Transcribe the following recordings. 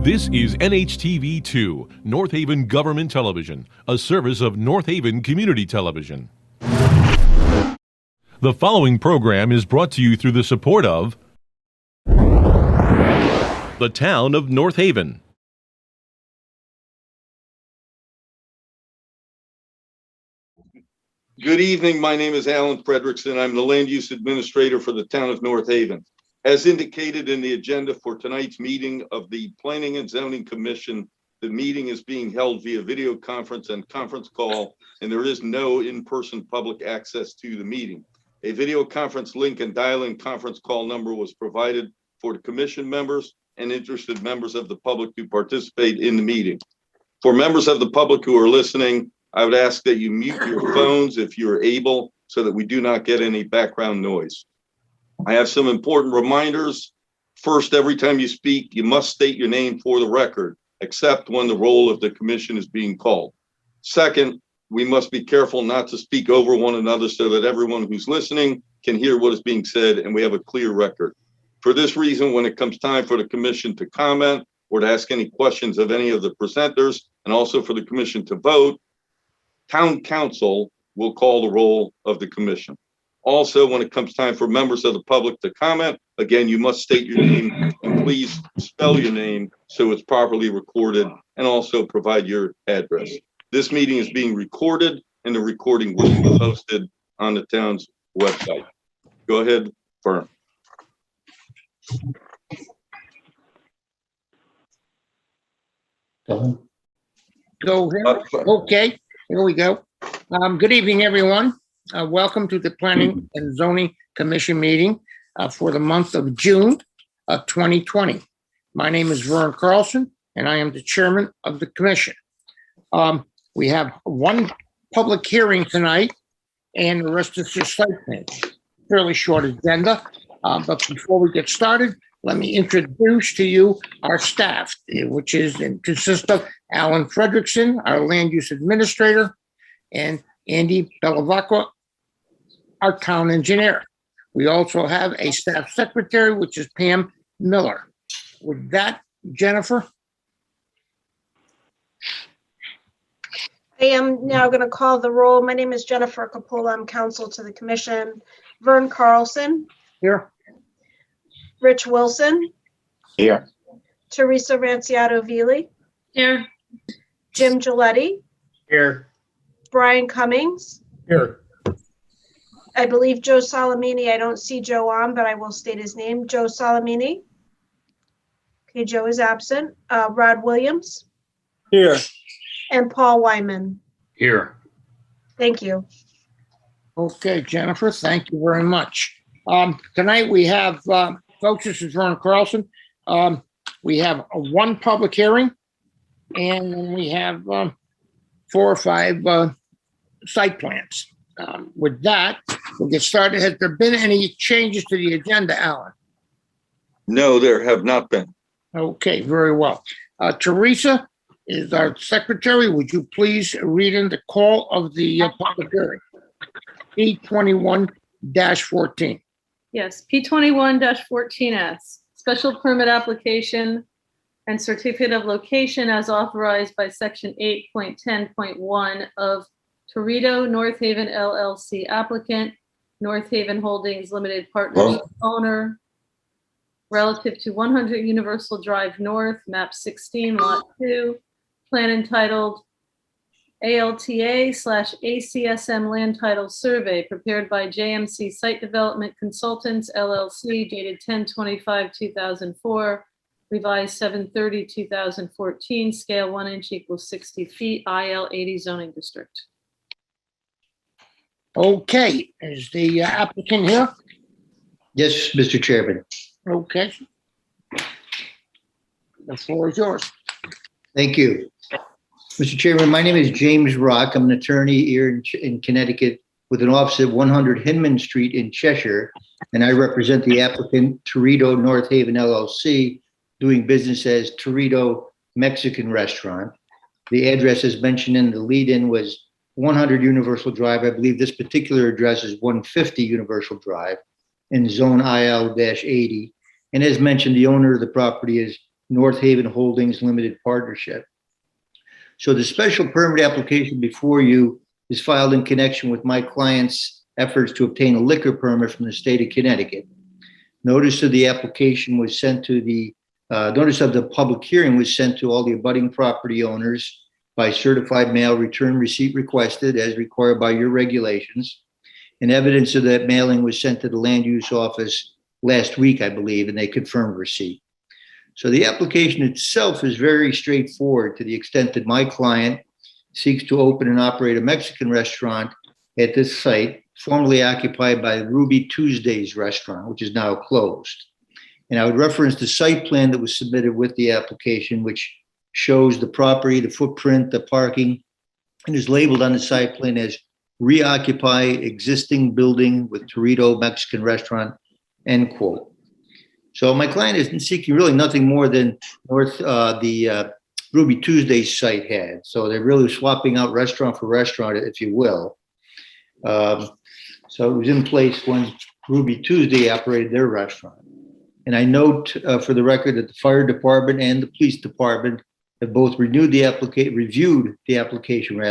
This is NHTV2, North Haven Government Television, a service of North Haven Community Television. The following program is brought to you through the support of the Town of North Haven. Good evening. My name is Alan Fredrickson. I'm the Land Use Administrator for the Town of North Haven. As indicated in the agenda for tonight's meeting of the Planning and Zoning Commission, the meeting is being held via video conference and conference call, and there is no in-person public access to the meeting. A video conference link and dial-in conference call number was provided for the commission members and interested members of the public to participate in the meeting. For members of the public who are listening, I would ask that you mute your phones if you're able so that we do not get any background noise. I have some important reminders. First, every time you speak, you must state your name for the record, except when the roll of the commission is being called. Second, we must be careful not to speak over one another so that everyone who's listening can hear what is being said and we have a clear record. For this reason, when it comes time for the commission to comment or to ask any questions of any of the presenters, and also for the commission to vote, Town Council will call the roll of the commission. Also, when it comes time for members of the public to comment, again, you must state your name and please spell your name so it's properly recorded, and also provide your address. This meeting is being recorded and the recording will be posted on the town's website. Go ahead, Vern. Go ahead. Okay, here we go. Good evening, everyone. Welcome to the Planning and Zoning Commission meeting for the month of June of 2020. My name is Vern Carlson, and I am the chairman of the commission. We have one public hearing tonight, and the rest is just site plans. Fairly short agenda, but before we get started, let me introduce to you our staff, which consists of Alan Fredrickson, our land use administrator, and Andy Bellavacqua, our town engineer. We also have a staff secretary, which is Pam Miller. With that, Jennifer. I am now going to call the roll. My name is Jennifer Capola. I'm counsel to the commission. Vern Carlson. Here. Rich Wilson. Here. Teresa Ranciato Vili. Here. Jim Giletti. Here. Brian Cummings. Here. I believe Joe Salamini. I don't see Joe on, but I will state his name. Joe Salamini. Okay, Joe is absent. Rod Williams. Here. And Paul Wyman. Here. Thank you. Okay, Jennifer, thank you very much. Tonight we have, folks, this is Vern Carlson. We have one public hearing, and then we have 4 or 5 site plans. With that, we'll get started. Has there been any changes to the agenda, Alan? No, there have not been. Okay, very well. Teresa is our secretary. Would you please read in the call of the public hearing? P21-14. Yes, P21-14S, special permit application and certificate of location as authorized by section 8.10.1 of Toreto North Haven LLC applicant, North Haven Holdings Limited Partnership owner, relative to 100 Universal Drive North, map 16, lot 2, plan entitled ALTA/ACSM Land Title Survey prepared by JMC Site Development Consultants LLC dated 10/25/2004, revised 7/30/2014, scale 1 inch equals 60 feet, IL 80 zoning district. Okay, is the applicant here? Yes, Mr. Chairman. Okay. The floor is yours. Thank you. Mr. Chairman, my name is James Rock. I'm an attorney here in Connecticut with an office at 100 Hinman Street in Cheshire, and I represent the applicant Toreto North Haven LLC, doing business as Toreto Mexican Restaurant. The address as mentioned in the lead-in was 100 Universal Drive. I believe this particular address is 150 Universal Drive in zone IL-80. And as mentioned, the owner of the property is North Haven Holdings Limited Partnership. So the special permit application before you is filed in connection with my client's efforts to obtain a liquor permit from the state of Connecticut. Notice of the application was sent to the, notice of the public hearing was sent to all the abutting property owners by certified mail, return receipt requested as required by your regulations. And evidence of that mailing was sent to the land use office last week, I believe, and they confirmed receipt. So the application itself is very straightforward to the extent that my client seeks to open and operate a Mexican restaurant at this site, formerly occupied by Ruby Tuesdays Restaurant, which is now closed. And I would reference the site plan that was submitted with the application, which shows the property, the footprint, the parking, and is labeled on the site plan as reoccupy existing building with Torito Mexican restaurant, end quote. So my client isn't seeking really nothing more than the Ruby Tuesdays site had. So they're really swapping out restaurant for restaurant, if you will. So it was in place when Ruby Tuesday operated their restaurant. And I note for the record that the fire department and the police department have both reviewed the application,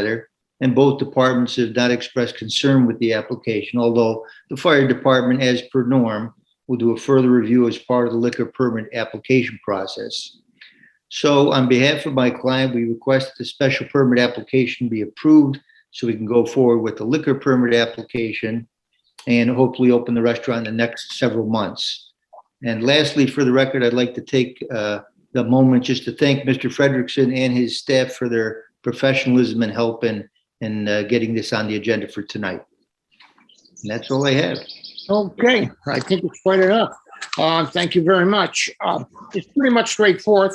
and both departments have not expressed concern with the application, although the fire department, as per norm, will do a further review as part of the liquor permit application process. So on behalf of my client, we request the special permit application be approved so we can go forward with the liquor permit application and hopefully open the restaurant in the next several months. And lastly, for the record, I'd like to take the moment just to thank Mr. Frederickson and his staff for their professionalism and help in getting this on the agenda for tonight. And that's all I have. Okay, I think it's quite enough. Thank you very much. It's pretty much straightforward.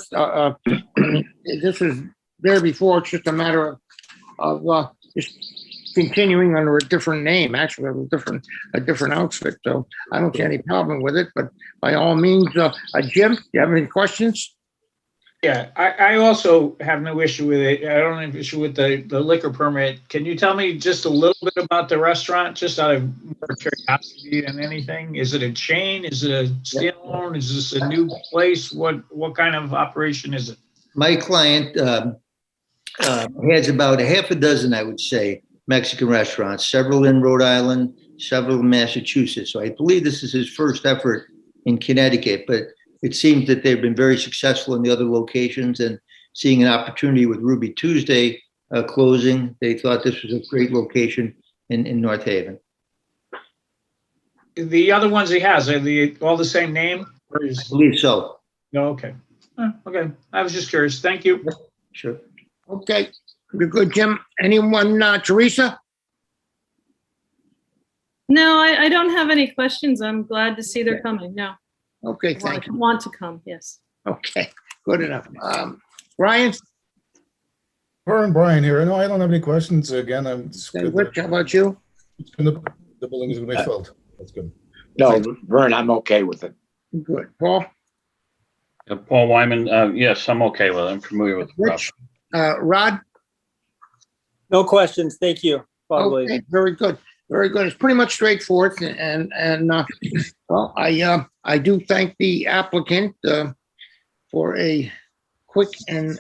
This was there before. It's just a matter of just continuing under a different name, actually a different outfit. So I don't see any problem with it, but by all means, Jim, do you have any questions? Yeah, I also have no issue with it. I don't have an issue with the liquor permit. Can you tell me just a little bit about the restaurant, just out of more curiosity than anything? Is it a chain? Is it a standalone? Is this a new place? What kind of operation is it? My client has about a half a dozen, I would say, Mexican restaurants, several in Rhode Island, several in Massachusetts. So I believe this is his first effort in Connecticut, but it seems that they've been very successful in the other locations, and seeing an opportunity with Ruby Tuesday closing, they thought this was a great location in North Haven. The other ones he has, are they all the same name? Or I is, believe so. no, okay. Okay, I was just curious. Thank you. Sure. Okay, you're good, Jim. Anyone, Teresa? No, I don't have any questions. I'm glad to see they're coming. No, Okay, thank you. want to come, yes. Okay, good enough. Ryan? Vern Brian here. No, I don't have any questions. Again, it's good. Rich, how about you? The building is going to be filled. That's good. No, Vern, I'm okay with it. Good. Paul? Paul Wyman, yes, I'm okay with it. I'm familiar with the Rich? property. Rod? No questions. Thank you. Probably. Okay, very good. Very good. It's pretty much straightforward, and well, I do thank the applicant for a quick and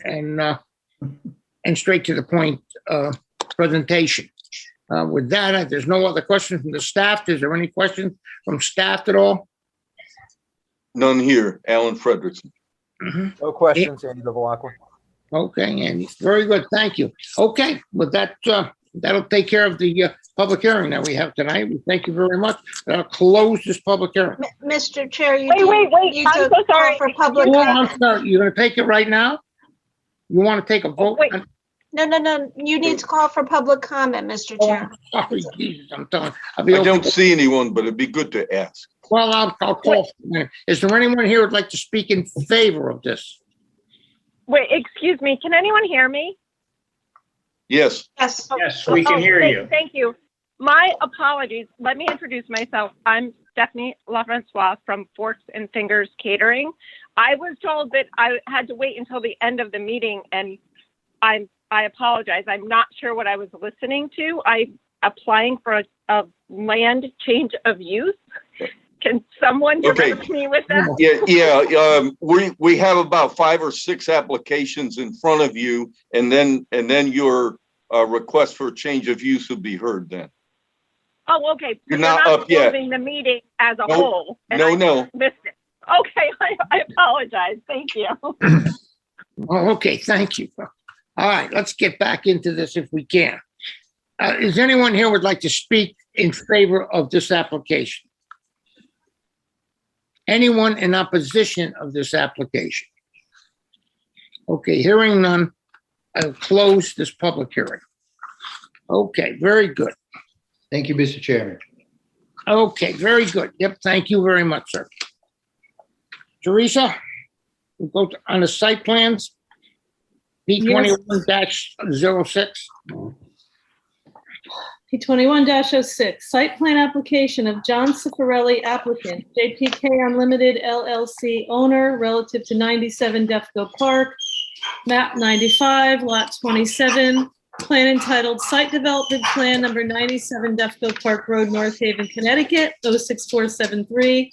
straight to the point presentation. With that, there's no other questions from the staff. Is there any questions from staff at all? None here. Alan Frederickson. No questions, Andy Bevilacqua. Okay, Andy. Very good. Thank you. Okay, with that, that'll take care of the public hearing that we have tonight. We thank you very much. That'll close this public hearing. Mr. Chair, you Wait, need I'm to so call sorry. for public Oh, comment. I'm sorry. You're gonna take it right now? You want to take a vote? Wait. No. You need to call for public comment, Mr. Oh, Chair. I'm sorry, Jesus, I'm telling. I don't see anyone, but it'd be good to ask. Well, I'll call. Is there anyone here who'd like to speak in favor of this? Wait, excuse me. Can anyone hear me? Yes. Yes. Yes, we can hear you. Thank you. My apologies. Let me introduce myself. I'm Stephanie LaFrancois from Forks and Fingers Catering. I was told that I had to wait until the end of the meeting, and I apologize. I'm not sure what I was listening to. I'm applying for a land change of use, Can someone Okay. direct me with that? We have about 5 or 6 applications in front of you, and then your request for a change of use will be heard then. Oh, okay. So You're not up yet. closing the meeting as a Nope. whole. and No, I no. Missed it. Okay, I apologize. Thank you. Oh, okay, thank you. All right, let's get back into this if we can. Is anyone here would like to speak in favor of this application? Anyone in opposition of this application? Okay, hearing none, I'll close this public hearing. Okay, very good. Thank you, Mr. Chairman. Okay, very good. Yep, thank you very much, sir. Teresa, we go on the site plans. P21-06. P21-06, site plan application of John Cifarelli applicant, JPK Unlimited LLC owner relative to 97 Defco Park, map 95, lot 27, plan entitled Site Development Plan number 97 Defco Park Road, North Haven, Connecticut, 06473,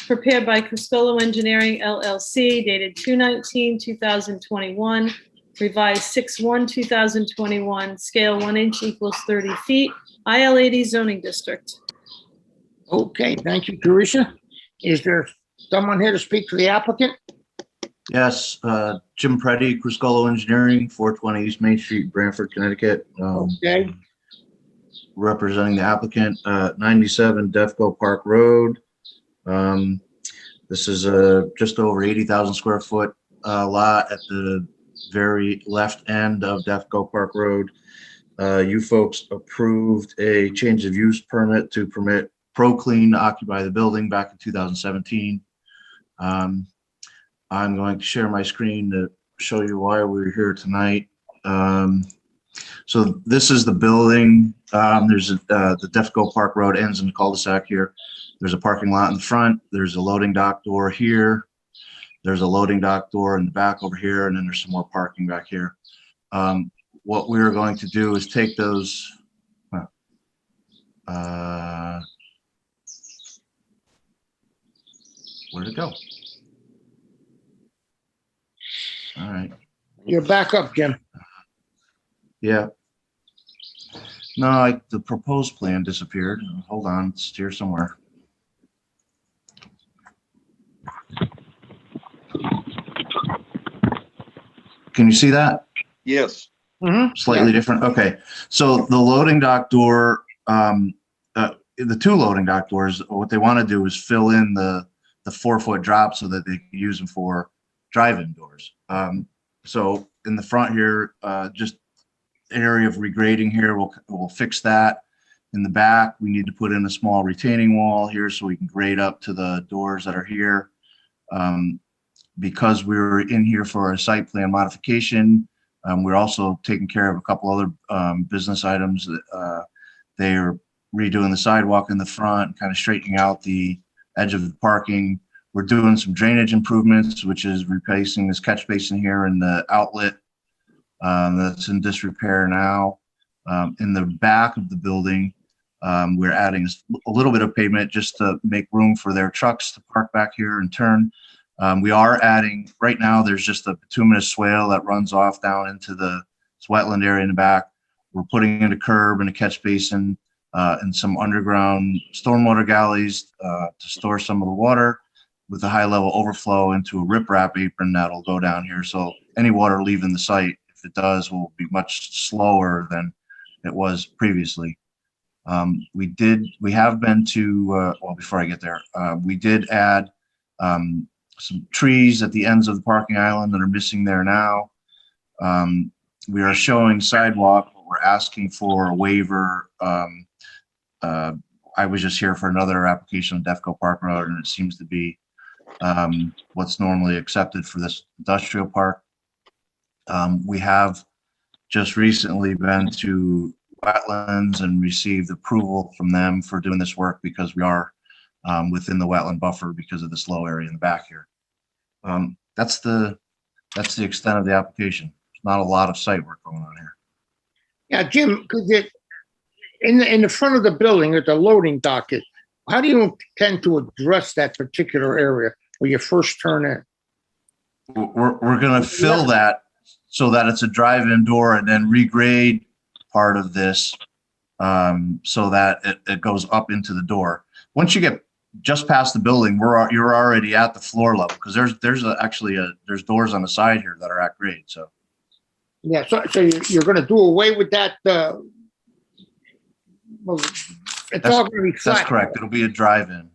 prepared by Criscolo Engineering LLC, dated 2/19/2021, revised 6/1/2021, scale 1 inch equals 30 feet, IL80 zoning district. Okay, thank you, Teresa. Is there someone here to speak for the applicant? Yes, Jim Preddy, Criscolo Engineering, 420 East Main Street, Branford, Connecticut. Okay, Representing the applicant, 97 Defco Park Road. This is a just over 80,000 square foot lot at the very left end of Defco Park Road. You folks approved a change of use permit to permit ProClean to occupy the building back in 2017. I'm going to share my screen to show you why we're here tonight. So this is the building. There's the Defco Park Road ends in the cul-de-sac here. There's a parking lot in the front. There's a loading dock door here. There's a loading dock door in the back over here, and then there's some more parking back here. What we're going to do is take those. Where'd it go? All right. you're back up, Jim. Yeah. No, the proposed plan disappeared. Hold on, it's here somewhere. Can you see that? Yes. Slightly different. Okay. So the loading dock door, the 2 loading dock doors, what they want to do is fill in the 4-foot drop so that they can use them for drive-in doors. So in the front here, just area of regrading here, we'll fix that. In the back, we need to put in a small retaining wall here so we can grade up to the doors that are here. Because we were in here for a site plan modification, we're also taking care of a couple other business items that they are redoing the sidewalk in the front, kind of straightening out the edge of the parking. We're doing some drainage improvements, which is replacing this catch basin here in the outlet that's in disrepair now. In the back of the building, we're adding a little bit of pavement just to make room for their trucks to park back here and turn. We are adding, right now, there's just a bituminous swale that runs off down into the wetland area in the back. We're putting in a curb and a catch basin and some underground stormwater galleys to store some of the water with a high level overflow into a riprap apron that'll go down here. So any water leaving the site, if it does, will be much slower than it was previously. We have been to, well, before I get there, we did add some trees at the ends of the parking island that are missing there now. We are showing sidewalk, but we're asking for a waiver. I was just here for another application on Defco Park Road, and it seems to be what's normally accepted for this industrial park. We have just recently been to wetlands and received approval from them for doing this work because we are within the wetland buffer because of this low area in the back here. That's the extent of the application. There's not a lot of site work going on here. Yeah, Jim, could you, in the front of the building at the loading dock, how do you intend to address that particular area where you first turn in? We're gonna fill that so that it's a drive-in door and then regrade part of this so that it goes up into the door. Once you get just past the building, you're already at the floor level because there's doors on the side here that are at grade. So Yeah, so you're gonna do away with that, well, it's all gonna be flat. that's correct. It'll be a drive-in.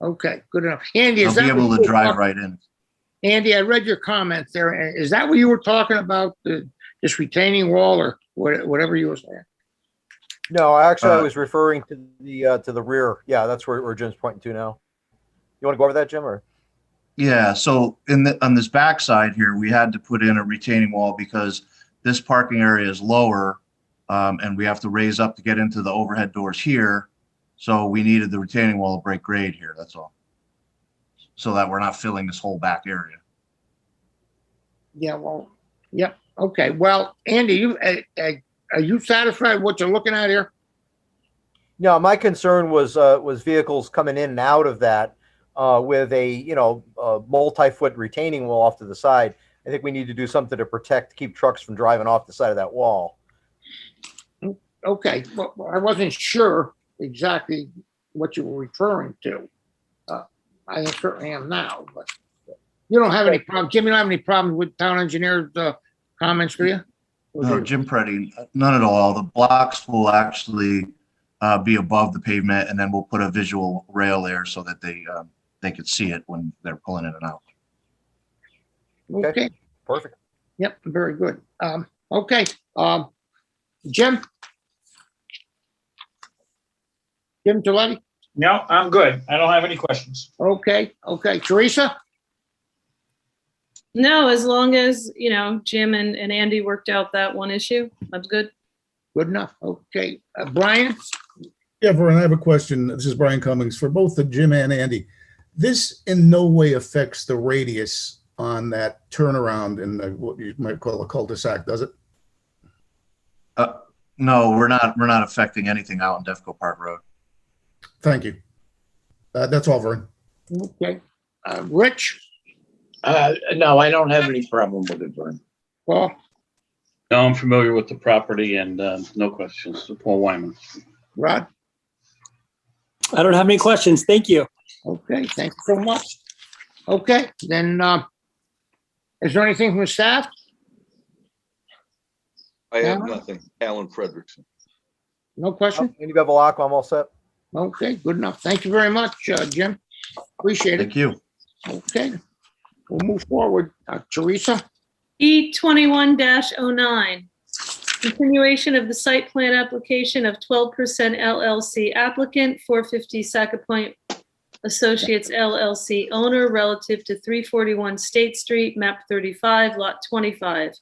Okay, good enough. Andy, You'll is that? be able what to you were drive talking- right in. Andy, I read your comments there. Is that what you were talking about, this retaining wall or whatever you were saying? No, actually, I was referring to the rear. Yeah, that's where Jim's pointing to now. You want to go over that, Jim, or? Yeah, so on this back side here, we had to put in a retaining wall because this parking area is lower and we have to raise up to get into the overhead doors here. So we needed the retaining wall to break grade here, that's all. So that we're not filling this whole back area. Yeah, well, yep, okay. Well, Andy, are you satisfied with what you're looking at here? No, my concern was vehicles coming in and out of that with a multi-foot retaining wall off to the side. I think we need to do something to keep trucks from driving off the side of that wall. Okay, well, I wasn't sure exactly what you were referring to. I certainly am now, but you don't have any problem. Jim, you don't have any problem with town engineer's comments, do you? No, Jim Preddy, none at all. The blocks will actually be above the pavement and then we'll put a visual rail there so that they could see it when they're pulling in and out. Okay, Perfect. yep, very good. Okay, Jim? Jim Gillette? No, I'm good. I don't have any questions. Okay, Teresa? No, as long as, Jim and Andy worked out that one issue, that's good. Good enough. Okay, Brian? Yeah, Vern, I have a question. This is Brian Cummings for both the Jim and Andy. This in no way affects the radius on that turnaround in what you might call a cul-de-sac, does it? No, we're not affecting anything out in Defco Park Road. Thank you. That's all, Vern. Okay, Rich? No, I don't have any problem with it, Vern. Paul? No, I'm familiar with the property and no questions. Paul Wyman. Rod? I don't have any questions. Thank you. Okay, thank you so much. Okay, then, is there anything from the staff? I have Alan? nothing. Alan Frederickson. No question? Andy Bevilacqua, I'm all set. Okay, good enough. Thank you very much, Jim. Appreciate it. Thank you. Okay, we'll move forward. Teresa? E21-09, continuation of the site plan application of 12% LLC applicant, 450 Saca Point Associates LLC owner relative to 341 State Street, map 35, lot 25.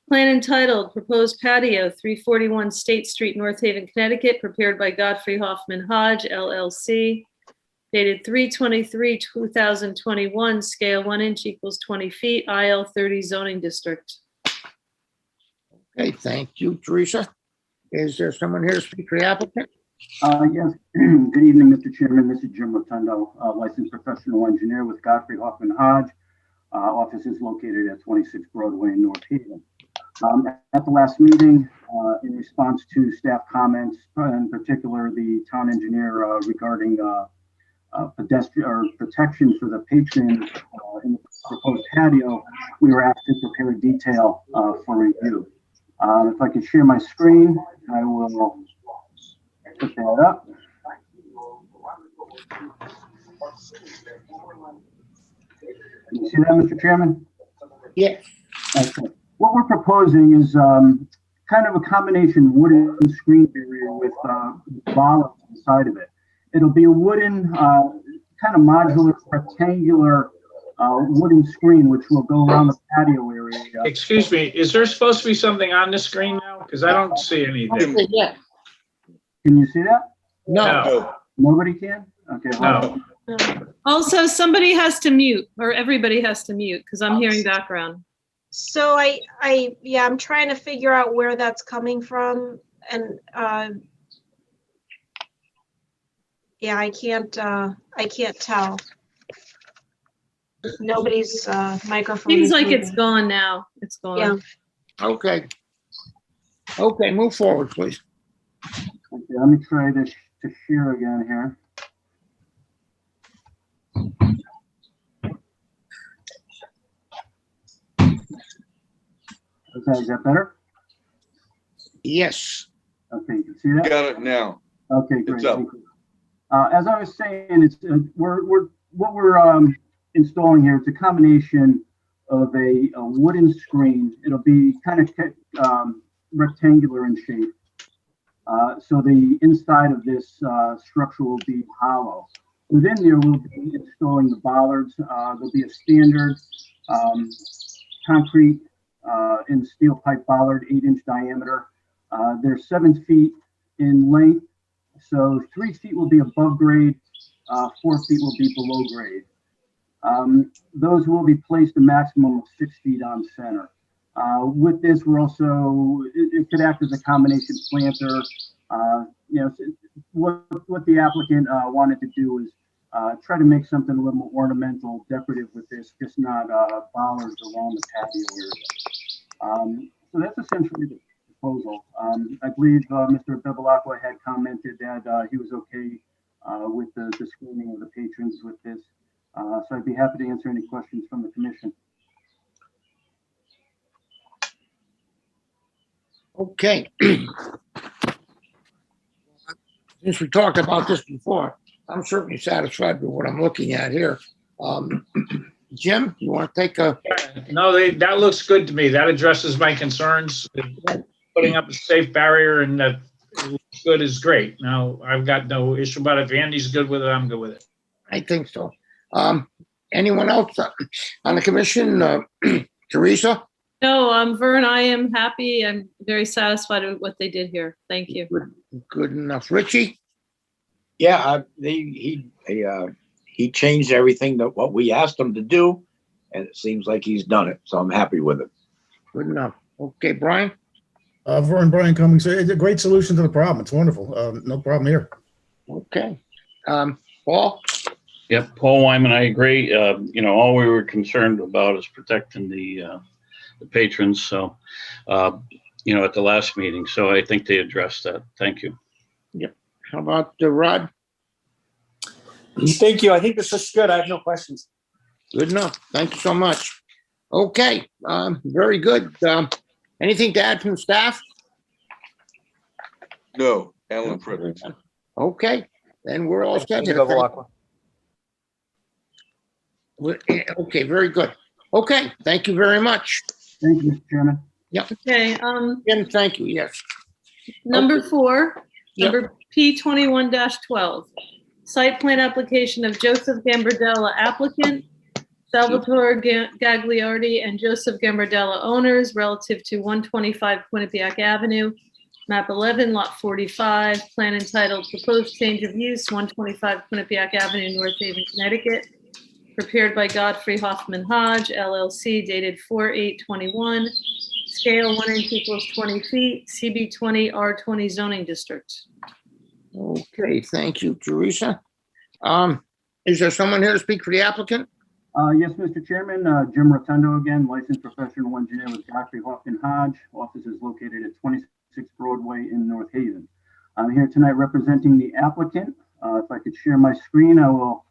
Plan entitled Proposed Patio, 341 State Street, North Haven, Connecticut, prepared by Godfrey Hoffman Hodge LLC, dated 3/23/2021, scale 1 inch equals 20 feet, IL 30 zoning district. Okay, thank you, Teresa. Is there someone here to speak for the applicant? Yes. Good evening, Mr. Chairman. This is Jim Rotundo, licensed professional engineer with Godfrey Hoffman Hodge. Office is located at 26 Broadway in North Haven. At the last meeting, in response to staff comments, in particular the town engineer regarding pedestrian or protection for the patrons in the proposed patio, we were asked to prepare a detail for review. If I could share my screen, I will put that up. Can you see that, Mr. Chairman? Yes. Okay. What we're proposing is kind of a combination wooden screen area with bollards inside of it. It'll be a wooden, kind of modular, rectangular wooden screen, which will go around the patio area. Excuse me, is there supposed to be something on the screen now? Because I don't see anything. Yeah. Can you see that? No. Nobody can? Okay. No. Also, somebody has to mute, or everybody has to mute, because I'm hearing background. So I'm trying to figure out where that's coming from, and Yeah, I can't tell. Nobody's microphone Seems is like it's moving. gone now. It's gone. Yeah. Okay. Okay, move forward, please. Okay, let me try this to share again here. Okay, is that better? Yes. Okay, you can see that? Got it now. Okay, great. It's up. Thank you. As I was saying, it's what we're installing here. It's a combination of a wooden screen. It'll be kind of rectangular in shape. So the inside of this structure will be hollow. Within there, we'll be installing the bollards. There'll be a standard concrete and steel pipe bollard, 8-inch diameter. They're 7 feet in length. So 3 feet will be above grade, 4 feet will be below grade. Those will be placed a maximum of 6 feet on center. With this, we're also, it could act as a combination planter. You know, what the applicant wanted to do is try to make something a little more ornamental, decorative with this, just not bollards along the patio area. So that's essentially the proposal. I believe Mr. Bevilacqua had commented that he was okay with the screening of the patrons with this. So I'd be happy to answer any questions from the commission. Okay. Since we talked about this before, I'm certainly satisfied with what I'm looking at here. Jim, you want to take a? No, that looks good to me. That addresses my concerns. Putting up a safe barrier and that it looks good is great. Now, I've got no issue about it. If Andy's good with it, I'm good with it. I think so. Anyone else on the commission? Teresa? No, Vern, I am happy. I'm very satisfied with what they did here. Thank you. Good enough. Richie? Yeah, he changed everything that what we asked him to do, and it seems like he's done it. So I'm happy with it. Good enough. Okay, Brian? Vern, Brian Cummings, it's a great solution to the problem. It's wonderful. No problem here. Okay. Paul? Yep, Paul Wyman, I agree. You know, all we were concerned about is protecting the patrons. So, you know, at the last meeting. So I think they addressed that. Thank you. Yep. How about Rod? Thank you. I think this is good. I have no questions. Good enough. Thank you so much. Okay, very good. Anything to add from staff? No, Alan Frederickson. Okay, then we're all set. Mr. Bevilacqua. Okay, very good. Okay, thank you very much. Thank you, Mr. Chairman. Yep. Okay, Jim, thank you. Yes. number 4, Yep. number P21-12. Site plan application of Joseph Gambardella applicant, Salvatore Gagliardi and Joseph Gambardella owners relative to 125 Quinnipiac Avenue, map 11, lot 45, plan entitled Proposed Change of Use, 125 Quinnipiac Avenue, North Haven, Connecticut, prepared by Godfrey Hoffman Hodge, LLC, dated 4/8/21, scale 1 inch equals 20 feet, CB 20 R20 zoning district. Okay, thank you, Teresa. Is there someone here to speak for the applicant? Yes, Mr. Chairman, Jim Rotundo again, licensed professional engineer with Godfrey Hoffman Hodge. Office is located at 26 Broadway in North Haven. I'm here tonight representing the applicant. If I could share my screen, I will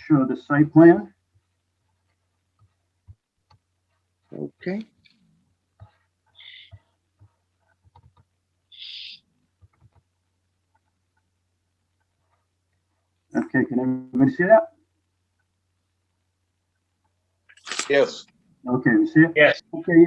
show the site plan. Okay. Okay, can everybody see that? Yes. Okay, you see it? Yes. Okay,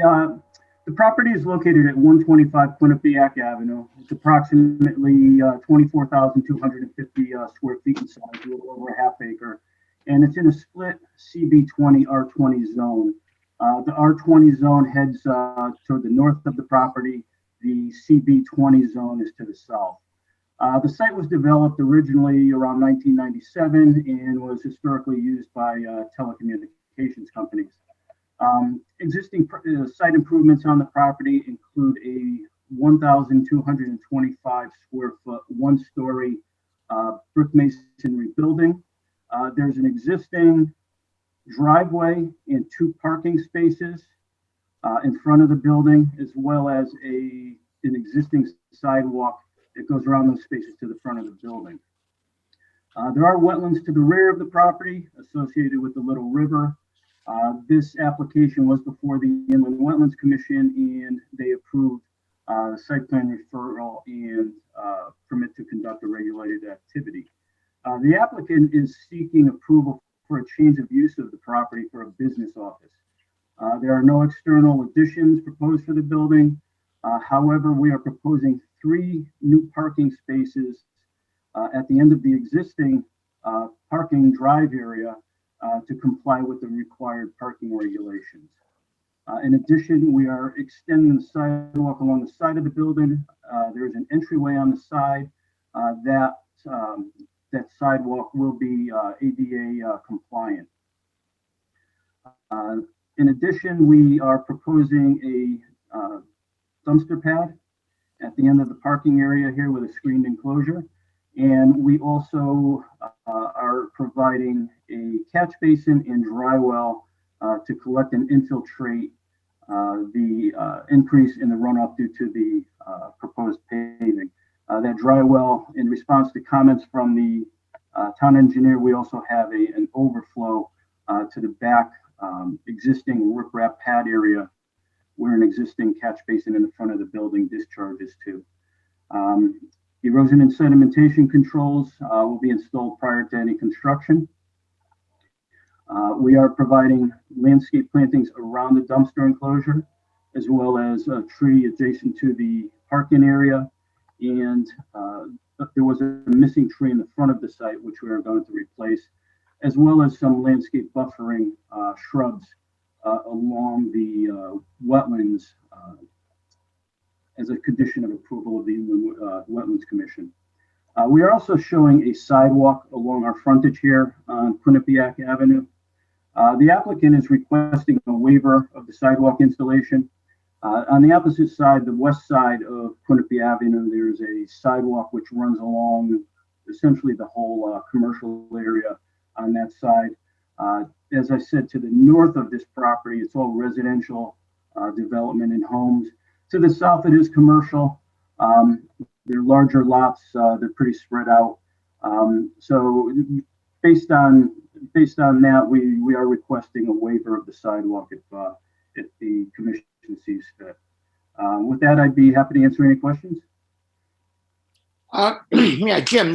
the property is located at 125 Quinnipiac Avenue. It's approximately 24,250 square feet in size, a little over a half acre. And it's in a split CB20 R20 zone. The R20 zone heads toward the north of the property. The CB20 zone is to the south. The site was developed originally around 1997 and was historically used by telecommunications companies. Existing site improvements on the property include a 1,225 square foot, one-story brick masonry building. There's an existing driveway and 2 parking spaces in front of the building, as well as an existing sidewalk that goes around those spaces to the front of the building. There are wetlands to the rear of the property associated with the Little River. This application was before the Inland Wetlands Commission, and they approved the site plan referral and permit to conduct a regulated activity. The applicant is seeking approval for a change of use of the property for a business office. There are no external additions proposed for the building. However, we are proposing 3 new parking spaces at the end of the existing parking drive area to comply with the required parking regulations. In addition, we are extending the sidewalk along the side of the building. There is an entryway on the side. That sidewalk will be ADA compliant. In addition, we are proposing a dumpster pad at the end of the parking area here with a screened enclosure. And we also are providing a catch basin and dry well to collect and infiltrate the increase in the runoff due to the proposed paving. That dry well, in response to comments from the town engineer, we also have an overflow to the back existing riprap pad area where an existing catch basin in the front of the building discharges to. Erosion and sedimentation controls will be installed prior to any construction. We are providing landscape plantings around the dumpster enclosure, as well as a tree adjacent to the parking area. And there was a missing tree in the front of the site, which we are going to replace, as well as some landscape buffering shrubs along the wetlands as a condition of approval of the Inland Wetlands Commission. We are also showing a sidewalk along our frontage here on Quinnipiac Avenue. The applicant is requesting a waiver of the sidewalk installation. On the opposite side, the west side of Quinnipiac Avenue, there's a sidewalk which runs along essentially the whole commercial area on that side. As I said, to the north of this property, it's all residential development and homes. To the south, it is commercial. They're larger lots. They're pretty spread out. So based on that, we are requesting a waiver of the sidewalk if the commission sees fit. With that, I'd be happy to answer any questions. Yeah, Jim,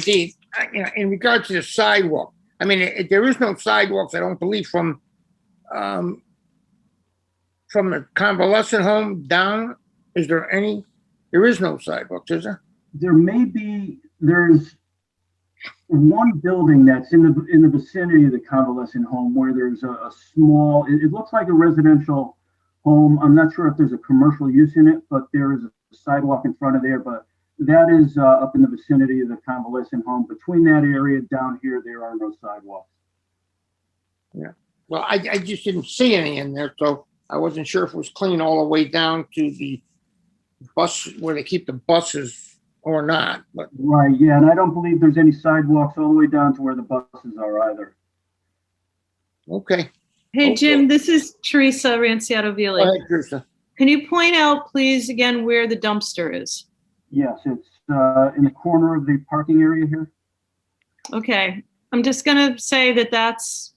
in regards to the sidewalk, I mean, there is no sidewalks, I don't believe, from the convalescent home down. Is there any? There is no sidewalks, is there? There's one building that's in the vicinity of the convalescent home where there's a small, it looks like a residential home. I'm not sure if there's a commercial use in it, but there is a sidewalk in front of there. But that is up in the vicinity of the convalescent home. Between that area down here, there are no sidewalks. Yeah. Well, I just didn't see any in there, so I wasn't sure if it was clean all the way down to the bus where they keep the buses or not. But right, yeah, and I don't believe there's any sidewalks all the way down to where the buses are either. Okay. Hey, Jim, this is Teresa Ranciato Vili. Go ahead, Teresa. Can you point out, please, again, where the dumpster is? Yes, it's in the corner of the parking area here. Okay, I'm just gonna say that that's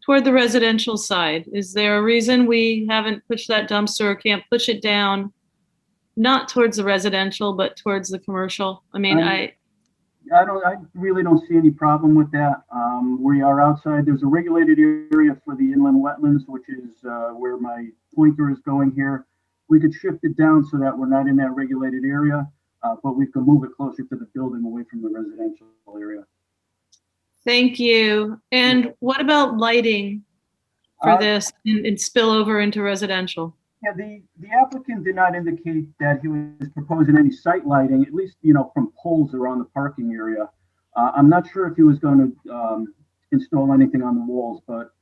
toward the residential side. Is there a reason we haven't pushed that dumpster or can't push it down? Not towards the residential, but towards the commercial? I mean, I really don't see any problem with that. We are outside. There's a regulated area for the inland wetlands, which is where my pointer is going here. We could shift it down so that we're not in that regulated area, but we can move it closer to the building away from the residential area. Thank you. And what about lighting for this and spill over into residential? Yeah, the applicant did not indicate that he was proposing any site lighting, at least, from poles around the parking area. I'm not sure if he was going to install anything on the walls, but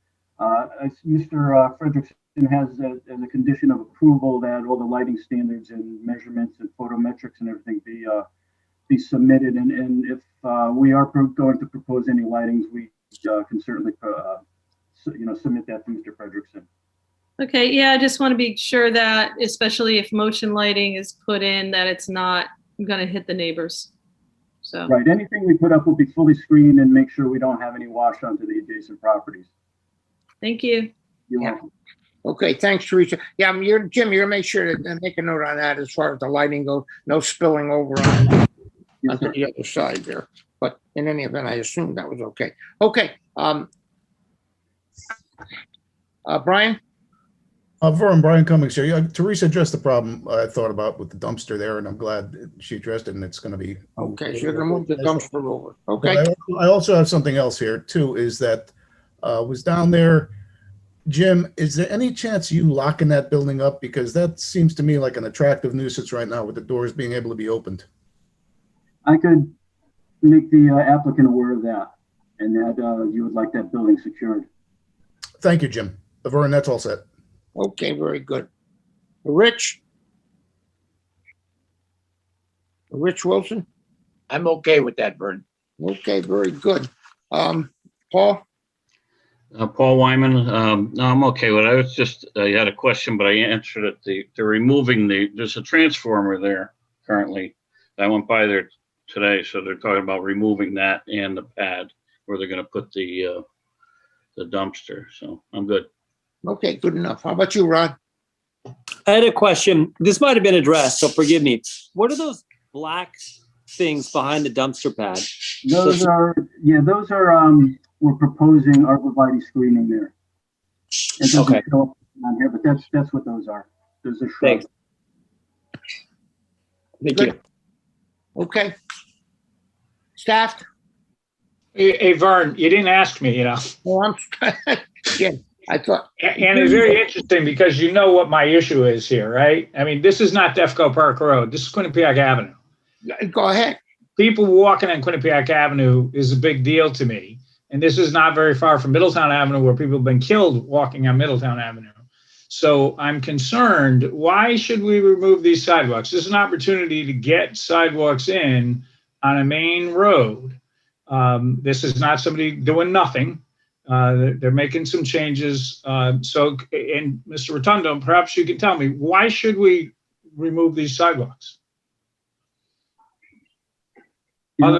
as Mr. Frederickson has as a condition of approval that all the lighting standards and measurements and photometrics and everything be be submitted, and if we are going to propose any lightings, we can certainly, submit that to Mr. Frederickson. Okay, yeah, I just want to be sure that, especially if motion lighting is put in, that it's not going to hit the neighbors. So, Right, anything we put up will be fully screened and make sure we don't have any wash onto the adjacent properties. thank you. You're Yeah. welcome. Okay, thanks, Teresa. Yeah, Jim, you're gonna make sure to make a note on that as far as the lighting goes, no spilling over on Yes, onto sir. the other side there. But in any event, I assume that was okay. Okay, Brian? Vern, Brian Cummings here. Yeah, Teresa addressed the problem I thought about with the dumpster there, and I'm glad she addressed it, and it's going to be. Okay, so you're gonna move the dumpster over. But Okay, I also have something else here too, is that was down there. Jim, is there any chance you locking that building up? Because that seems to me like an attractive nuisance right now with the doors being able to be opened. I could make the applicant aware of that, and that you would like that building secured. Thank you, Jim. Vern, that's all set. okay, very good. Rich? Rich Wilson? I'm okay with that, Vern. Okay, very good. Paul? Paul Wyman, no, I'm okay with it. I was just, you had a question, but I answered it. They're removing there's a transformer there currently. I went by there today, so they're talking about removing that and the pad where they're gonna put the dumpster, so I'm good. Okay, good enough. How about you, Rod? I had a question. This might have been addressed, so forgive me. What are those black things behind the dumpster pad? Those are, we're proposing arborvitae screening there. It doesn't Okay. show up on here, but that's what those are. Those are Thanks. shrubs. Thank you. Good. Okay. Staff? Hey, Vern, you didn't ask me, Oh, I'm, yeah, I thought, And it's very interesting because you know what my issue is here, right? I mean, this is not Defco Park Road. This is Quinnipiac Avenue. go ahead. People walking on Quinnipiac Avenue is a big deal to me. And this is not very far from Middletown Avenue where people have been killed walking on Middletown Avenue. So I'm concerned, why should we remove these sidewalks? This is an opportunity to get sidewalks in on a main road. This is not somebody doing nothing. They're making some changes. And Mr. Rotundo, perhaps you can tell me, why should we remove these sidewalks? You know,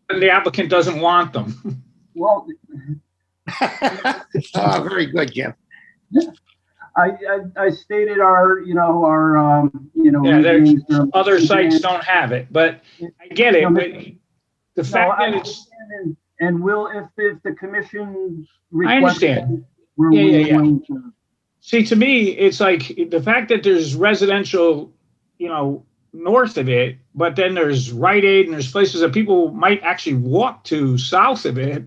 The applicant doesn't want them. Well, Very good, Jim. I stated our Yeah, reasonings, other sites don't have it, but I get it. But the fact that it's, and will, if the commission I requests, understand. we're Yeah. willing to. See, to me, it's like the fact that there's residential, north of it, but then there's Rite Aid and there's places that people might actually walk to south of it,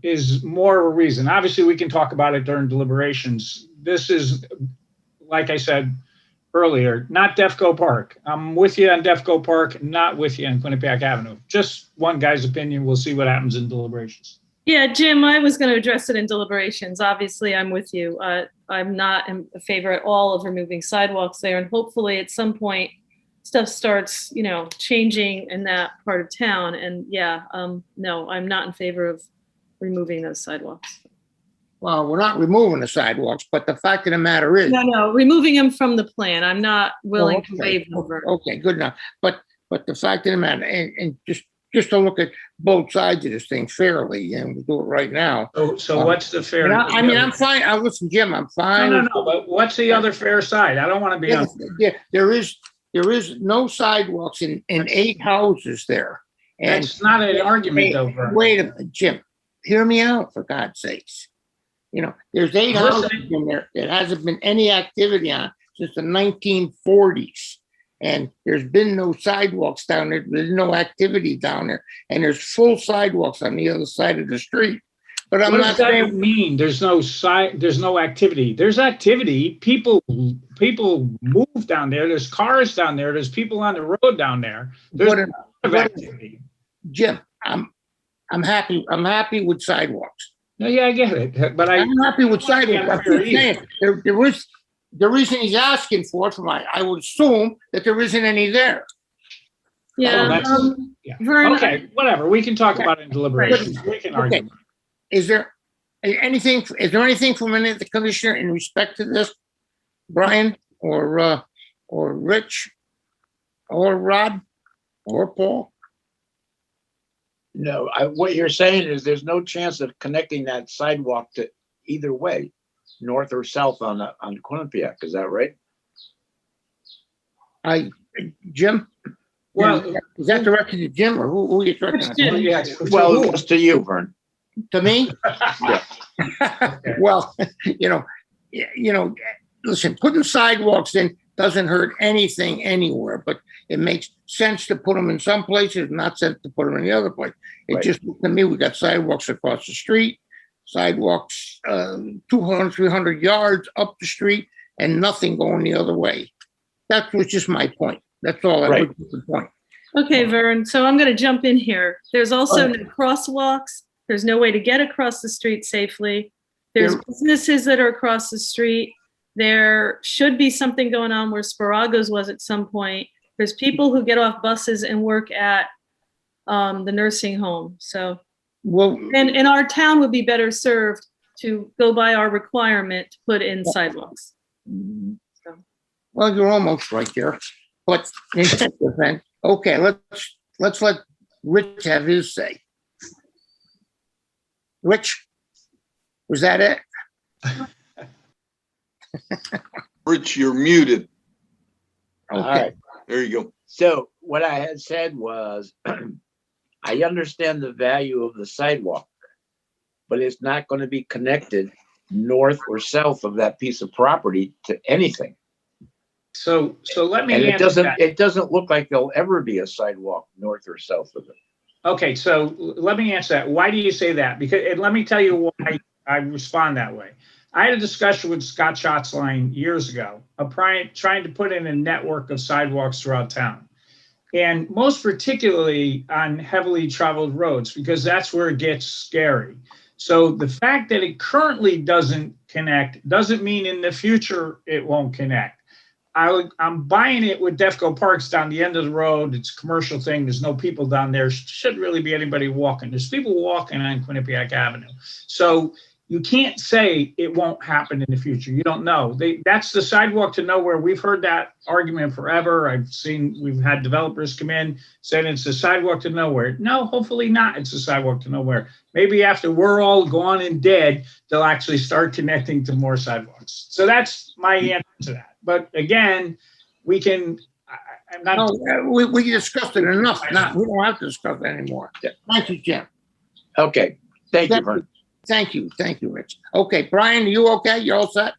is more of a reason. Obviously, we can talk about it during deliberations. This is, like I said earlier, not Defco Park. I'm with you on Defco Park, not with you on Quinnipiac Avenue. Just one guy's opinion. We'll see what happens in deliberations. Yeah, Jim, I was going to address it in deliberations. Obviously, I'm with you. I'm not in favor at all of removing sidewalks there. And hopefully at some point, stuff starts, changing in that part of town. And yeah, no, I'm not in favor of removing those sidewalks. Well, we're not removing the sidewalks, but the fact of the matter is. No, removing them from the plan. I'm not willing Oh, to waive them. Vern. Okay, good enough. But the fact of the matter, and just to look at both sides of this thing fairly, and we'll do it right now. So what's the fair? I'm fine. Listen, Jim, I'm fine. No, but what's the other fair side? I don't want to be on. Yeah, there is no sidewalks in 8 houses there. And That's not an argument, though, Vern. wait a minute, Jim, hear me out, for God's sakes. There's 8 houses in there. There hasn't been any activity on since the 1940s. And there's been no sidewalks down there. There's no activity down there. And there's full sidewalks on the other side of the street. But I'm What not does that saying, mean? There's no activity. There's activity. People move down there. There's cars down there. There's people on the road down there. There's a lot of activity. Jim, I'm happy with sidewalks. No, yeah, I get it. But I'm happy with sidewalks. I'm just saying, the reason he's asking for it, I would assume that there isn't any there. Yeah, that's- Yeah. Vern, Okay, whatever. We can talk about it in deliberations. We can argue. Okay. Is there anything from any of the commissioner in respect to this? Brian or Rich or Rod or Paul? No, what you're saying is there's no chance of connecting that sidewalk to either way, north or south on Quinnipiac. Is that right? Jim? Well, Is that directed to Jim or who are you talking about? yeah, Well, it was to you, Vern. To me? Yeah. Well, listen, putting sidewalks in doesn't hurt anything anywhere, but it makes sense to put them in some places, not sense to put them in the other place. It Right. just, to me, we got sidewalks across the street, sidewalks 200, 300 yards up the street, and nothing going the other way. That was just my point. That's all. That Right. was the point. okay, Vern, so I'm going to jump in here. There's also no crosswalks. There's no way to get across the street safely. There's Yeah. businesses that are across the street. There should be something going on where Sparago's was at some point. There's people who get off buses and work at the nursing home. So, Well, and our town would be better served to go by our requirement to put in sidewalks. So, well, you're almost right there. But in that event, okay, let's let Rich have his say. Rich, was that it? Rich, you're muted. All Okay. right. There you go. So what I had said was, I understand the value of the sidewalk, but it's not going to be connected north or south of that piece of property to anything. So let me And answer that. it doesn't look like there'll ever be a sidewalk north or south of it. Okay, so let me answer that. Why do you say that? Because, and let me tell you why I respond that way. I had a discussion with Scott Schatzline years ago, trying to put in a network of sidewalks throughout town. And most particularly on heavily traveled roads, because that's where it gets scary. So the fact that it currently doesn't connect doesn't mean in the future it won't connect. I'm buying it with Defco Parks down the end of the road. It's a commercial thing. There's no people down there. Shouldn't really be anybody walking. There's people walking on Quinnipiac Avenue. So you can't say it won't happen in the future. You don't know. That's the sidewalk to nowhere. We've heard that argument forever. We've had developers come in saying it's a sidewalk to nowhere. No, hopefully not. It's a sidewalk to nowhere. Maybe after we're all gone and dead, they'll actually start connecting to more sidewalks. So that's my answer to that. But again, we can, I'm not. No, we discussed it enough. We don't have to discuss it anymore. Thank you, Jim. Okay. Thank you, Vern. Thank you, Rich. Okay, Brian, are you okay? You're all set?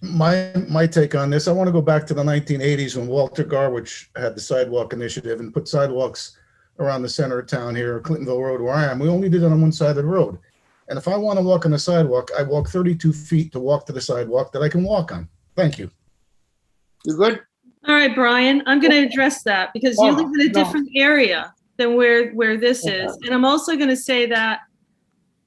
My take on this, I want to go back to the 1980s when Walter Garwich had the sidewalk initiative and put sidewalks around the center of town here, Clintonville Road where I am. We only did it on one side of the road. And if I want to walk on the sidewalk, I walk 32 feet to walk to the sidewalk that I can walk on. Thank you. You good? all right, Brian, I'm going to address that because you live in a different area than where this is. And I'm also going to say that,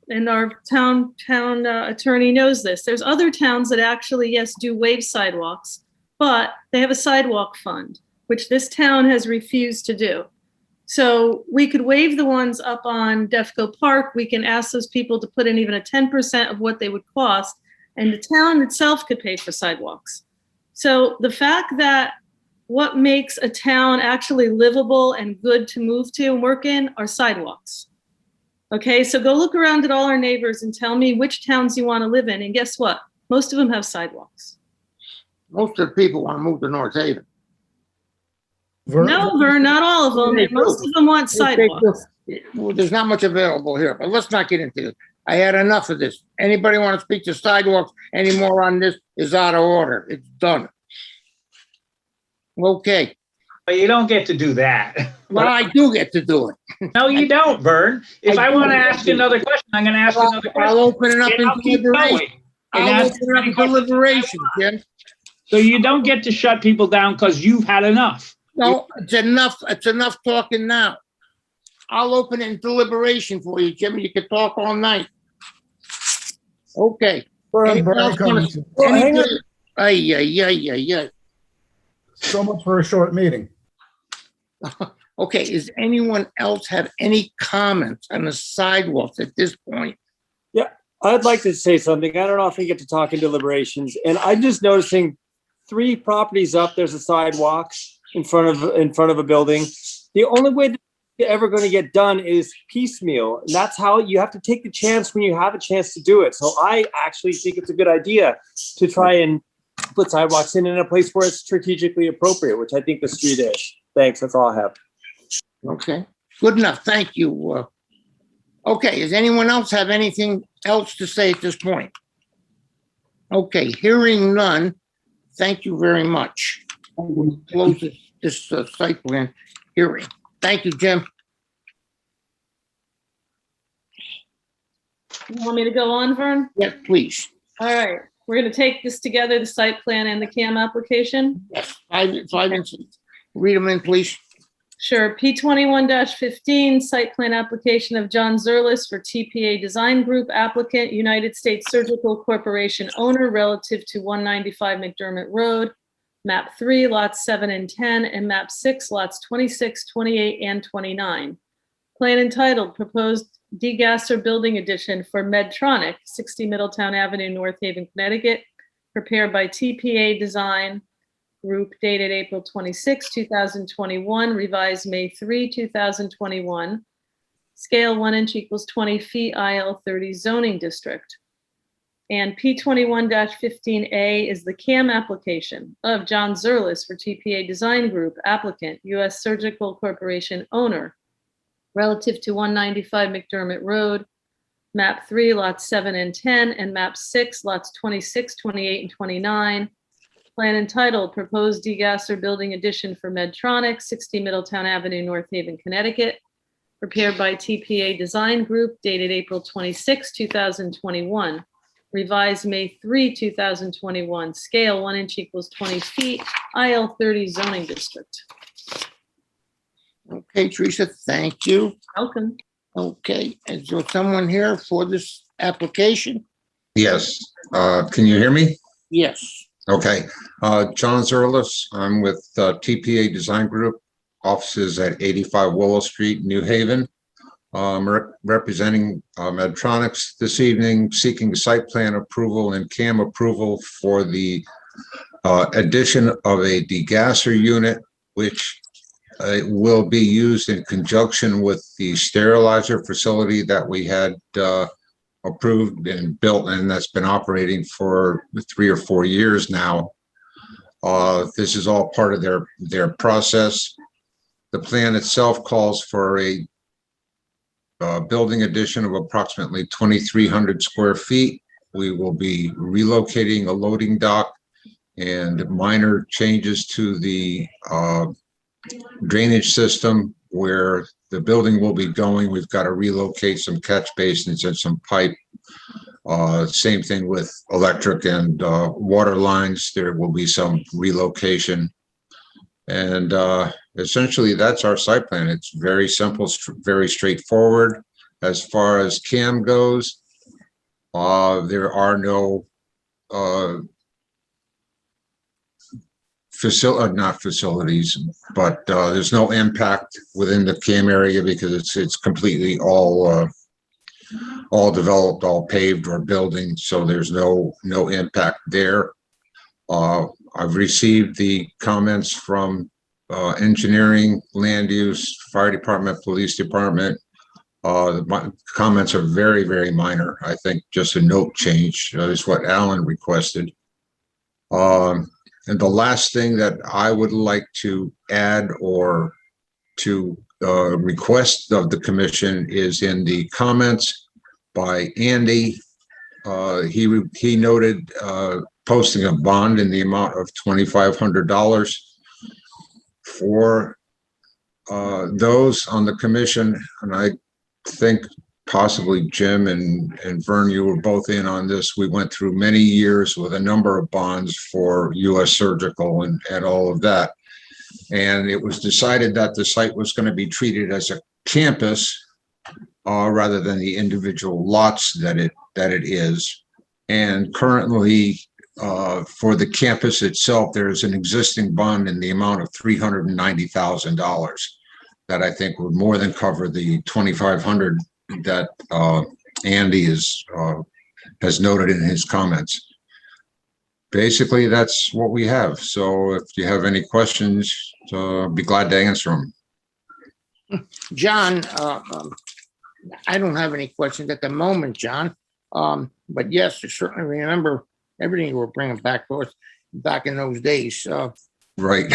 and our town attorney knows this, there's other towns that actually, yes, do waive sidewalks, but they have a sidewalk fund, which this town has refused to do. So we could waive the ones up on Defco Park. We can ask those people to put in even a 10% of what they would cost, and the town itself could pay for sidewalks. So the fact that what makes a town actually livable and good to move to and work in are sidewalks. Okay, so go look around at all our neighbors and tell me which towns you want to live in. And guess what? Most of them have sidewalks. Most of the people want to move to North Haven. No, Vern, not all of them. Most of them want sidewalks. Well, there's not much available here, but let's not get into it. I had enough of this. Anybody want to speak to sidewalks anymore on this is out of order. It's done. Okay. But you don't get to do that. Well, I do get to do it. No, you don't, Vern. If I want to ask another question, I'm going to ask another question. I'll open it up And in I'll keep deliberation. going. And I'll ask open it up in any questions. deliberation, Jim. So you don't get to shut people down because you've had enough. No, it's enough. It's enough talking now. I'll open it in deliberation for you, Jim. You can talk all night. Okay. Anybody else wanna- Well, hang on. Ay. So much for a short meeting. Okay, does anyone else have any comments on the sidewalks at this point? I'd like to say something. I don't know if we get to talk in deliberations, and I'm just noticing 3 properties up, there's a sidewalk in front of a building. The only way that it's ever going to get done is piecemeal. And that's how you have to take the chance when you have a chance to do it. So I actually think it's a good idea to try and put sidewalks in a place where it's strategically appropriate, which I think the street is. Thanks. That's all I have. Okay, good enough. Thank you. Okay, does anyone else have anything else to say at this point? Okay, hearing none, thank you very much. We'll close this site plan hearing. Thank you, Jim. You want me to go on, Vern? Yes, please. All right, we're going to take this together, the site plan and the CAM application. Yes, 5 minutes. Read them in, please. Sure. P21-15, site plan application of John Zerlis for TPA Design Group applicant, United States Surgical Corporation owner relative to 195 McDermott Road, map 3, lots 7 and 10, and map 6, lots 26, 28, and 29. Plan entitled Proposed Degasser Building Addition for Medtronic, 60 Middletown Avenue, North Haven, Connecticut, prepared by TPA Design Group dated April 26, 2021, revised May 3, 2021. Scale 1 inch equals 20 feet, IL 30 zoning district. And P21-15A is the CAM application of John Zerlis for TPA Design Group applicant, U.S. Surgical Corporation owner, relative to 195 McDermott Road, map 3, lots 7 and 10, and map 6, lots 26, 28, and 29. Plan entitled Proposed Degasser Building Addition for Medtronic, 60 Middletown Avenue, North Haven, Connecticut, prepared by TPA Design Group, dated April 26, 2021, revised May 3, 2021, scale 1 inch equals 20 feet, IL 30 zoning district. Okay, Teresa, thank you. Welcome. Okay, is there someone here for this application? Yes. Can you hear me? Yes. Okay. John Zerlis. I'm with TPA Design Group, offices at 85 Willow Street, New Haven. Representing Medtronics this evening, seeking site plan approval and CAM approval for the addition of a degasser unit, which will be used in conjunction with the sterilizer facility that we had approved and built, and that's been operating for 3 or 4 years now. This is all part of their process. The plan itself calls for a building addition of approximately 2,300 square feet. We will be relocating a loading dock and minor changes to the drainage system where the building will be going. We've got to relocate some catch basins and some pipe. Same thing with electric and water lines. There will be some relocation. And essentially, that's our site plan. It's very simple, very straightforward. As far as CAM goes, there are no not facilities, but there's no impact within the CAM area because it's completely all developed, all paved or building, so there's no impact there. I've received the comments from engineering, land use, fire department, police department. The comments are very, very minor. I think just a note change is what Alan requested. And the last thing that I would like to add or to request of the commission is in the comments by Andy. He noted posting a bond in the amount of $2,500 for those on the commission. And I think possibly Jim and Vern, you were both in on this. We went through many years with a number of bonds for U.S. Surgical and all of that. And it was decided that the site was going to be treated as a campus rather than the individual lots that it is. And currently, for the campus itself, there is an existing bond in the amount of $390,000. that I think would more than cover the 2,500 that Andy has noted in his comments. Basically, that's what we have. So if you have any questions, be glad to answer them. John, I don't have any questions at the moment, John. But yes, I certainly remember everything you were bringing back to us back in those days. Right.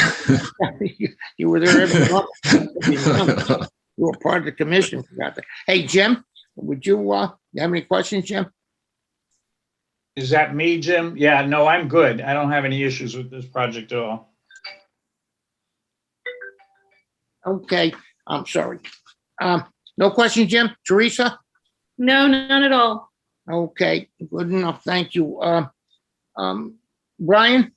You were there every month. You were part of the commission. Forgot that. Hey, Jim, would you have any questions, Jim? Is that me, Jim? Yeah, no, I'm good. I don't have any issues with this project at all. Okay, I'm sorry. No questions, Jim? Teresa? No, none at all. Okay, good enough. Thank you. Brian?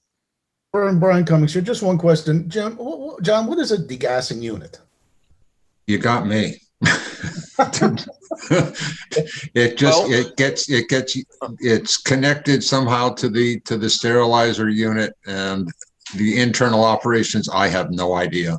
Brian Cummings here. Just one question. Jim, John, what is a degassing unit? You got me. It's connected somehow to the sterilizer unit, and the internal operations, I have no idea.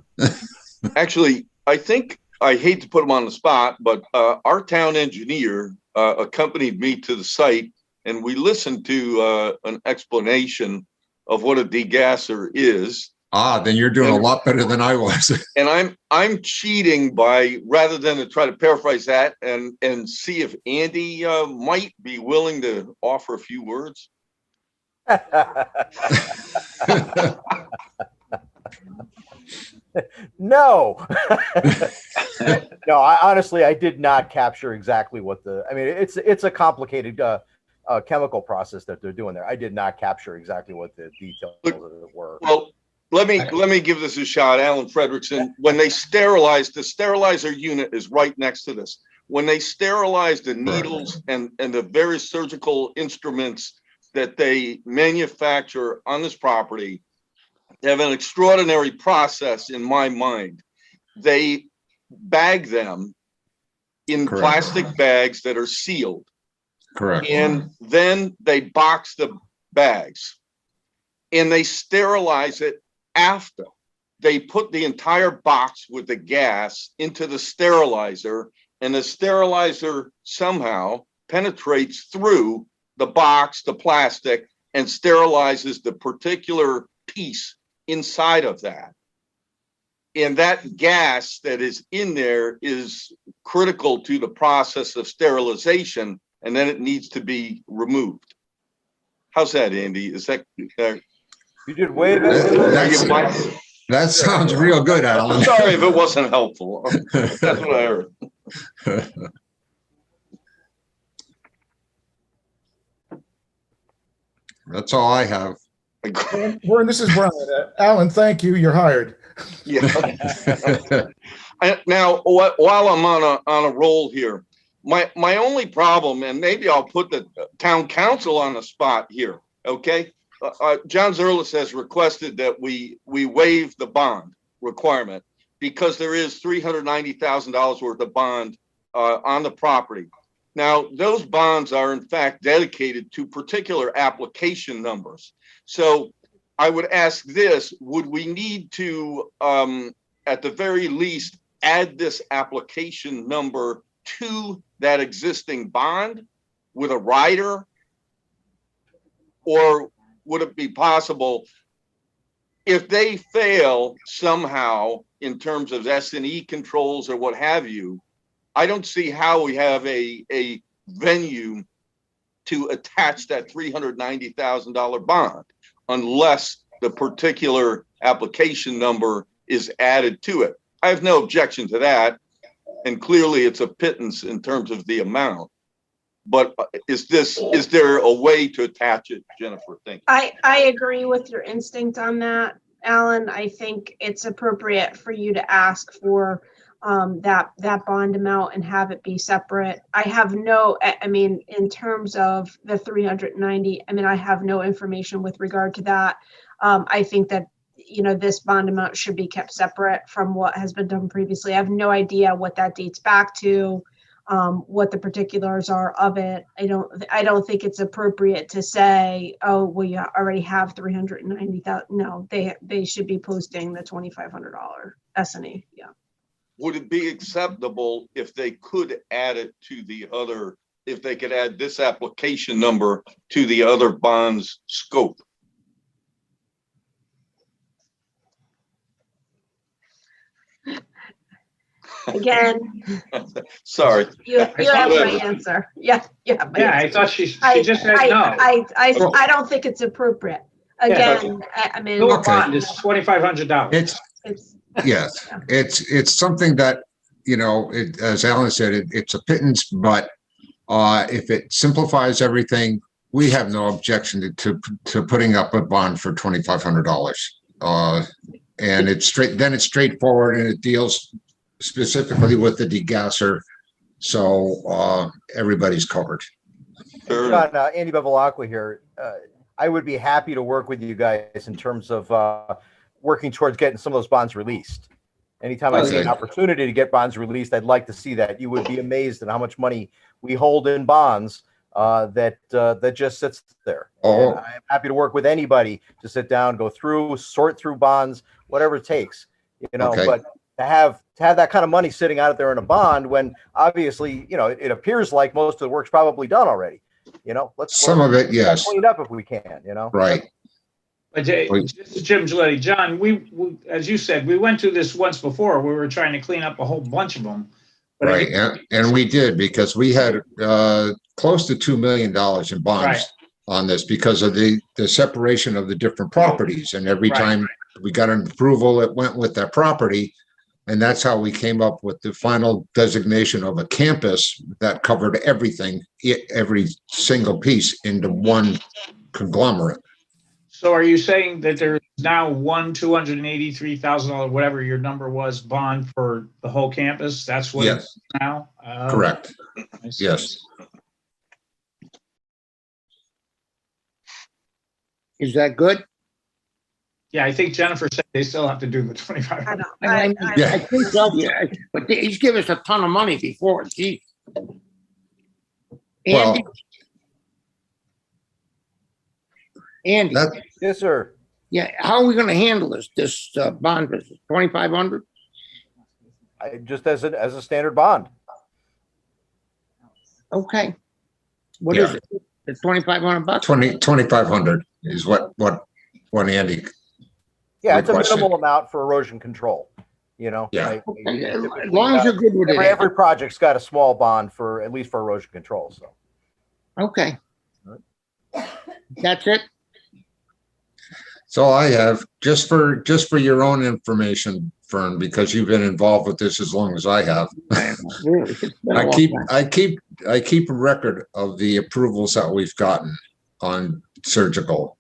Actually, I hate to put him on the spot, but our town engineer accompanied me to the site, and we listened to an explanation of what a degasser is. Then you're doing a lot better than I was. And I'm cheating by, rather than to try to paraphrase that and see if Andy might be willing to offer a few words. No. No, honestly, I did not capture exactly what it's a complicated chemical process that they're doing there. I did not capture exactly what the details of it were. Well, let me give this a shot. Alan Fredrickson, when they sterilize, the sterilizer unit is right next to this. When they sterilize the needles and the various surgical instruments that they manufacture on this property, they have an extraordinary process in my mind. They bag them in plastic bags that are sealed. Correct. And then they box the bags and they sterilize it after. They put the entire box with the gas into the sterilizer, and the sterilizer somehow penetrates through the box, the plastic, and sterilizes the particular piece inside of that. And that gas that is in there is critical to the process of sterilization, and then it needs to be removed. How's that, Andy? Is that you did way better. That sounds real good, Alan. I'm sorry if it wasn't helpful. That's what I heard. That's all I have. Warren, this is Brian. Alan, thank you. You're hired. Yeah. Now, while I'm on a roll here, my only problem, and maybe I'll put the town council on the spot here, okay? John Zerlis has requested that we waive the bond requirement because there is $390,000 worth of bond on the property. Now, those bonds are in fact dedicated to particular application numbers. So I would ask this, would we need to, at the very least, add this application number to that existing bond with a rider? Or would it be possible if they fail somehow in terms of S&E controls or what have you? I don't see how we have a venue to attach that $390,000 bond unless the particular application number is added to it. I have no objection to that. And clearly it's a pittance in terms of the amount. But is there a way to attach it, Jennifer? Thank you. I agree with your instinct on that, Alan. I think it's appropriate for you to ask for that bond amount and have it be separate. I have in terms of the 390, I have no information with regard to that. I think that, this bond amount should be kept separate from what has been done previously. I have no idea what that dates back to, what the particulars are of it. I don't think it's appropriate to say, oh, we already have 390,000. No, they should be posting the $2,500 S&E. Yeah. would it be acceptable if they could add it to the other, if they could add this application number to the other bonds scope? Again, Sorry. you have my answer. Yeah, yeah. Yeah, I thought she just said no. I don't think it's appropriate. Again, I mean. Your bond is $2,500. It's, yes, it's something that, you know, as Alan said, it's a pittance, but if it simplifies everything, we have no objection to putting up a bond for $2,500. And it's straightforward, and it deals specifically with the degasser. So everybody's covered. John, Andy Bevilacqua here. I would be happy to work with you guys in terms of working towards getting some of those bonds released. Anytime I see an opportunity to get bonds released, I'd like to see that. You would be amazed at how much money we hold in bonds that just sits there. And I'm happy to work with anybody to sit down, go through, sort through bonds, whatever it takes. You know, but to have that kind of money sitting out there in a bond when obviously, you know, it appears like most of the work's probably done already. You know, let's some of it, yes, clean it up if we can. You know, right. But this is Jim Gilletti. John, we, as you said, we went through this once before. We were trying to clean up a whole bunch of them. But right, and we did, because we had close to $2 million in bonds on this because of the separation of the different properties. And every time we got an approval, it went with that property. And that's how we came up with the final designation of a campus that covered everything, every single piece into one conglomerate. So are you saying that there's now one $283,000, whatever your number was, bond for the whole campus? That's what it's now? Correct. Yes. Is that good? Yeah, I think Jennifer said they still have to do the 25. I think so, yeah. But he's given us a ton of money before. Gee. Andy? Andy? Yes, sir. Yeah, how are we gonna handle this bond business? 2,500? Just as a standard bond. Okay. What is it? It's 2,500 bucks? 2,500 is what Andy. Yeah, it's a requested. minimal amount for erosion control, you know? Yeah. As long as you're good with it. Every project's got a small bond for, at least for erosion control, so. Okay. That's it? That's all I have, just for your own information, Fern, because you've been involved with this as long as I have. I keep a record of the approvals that we've gotten on surgical,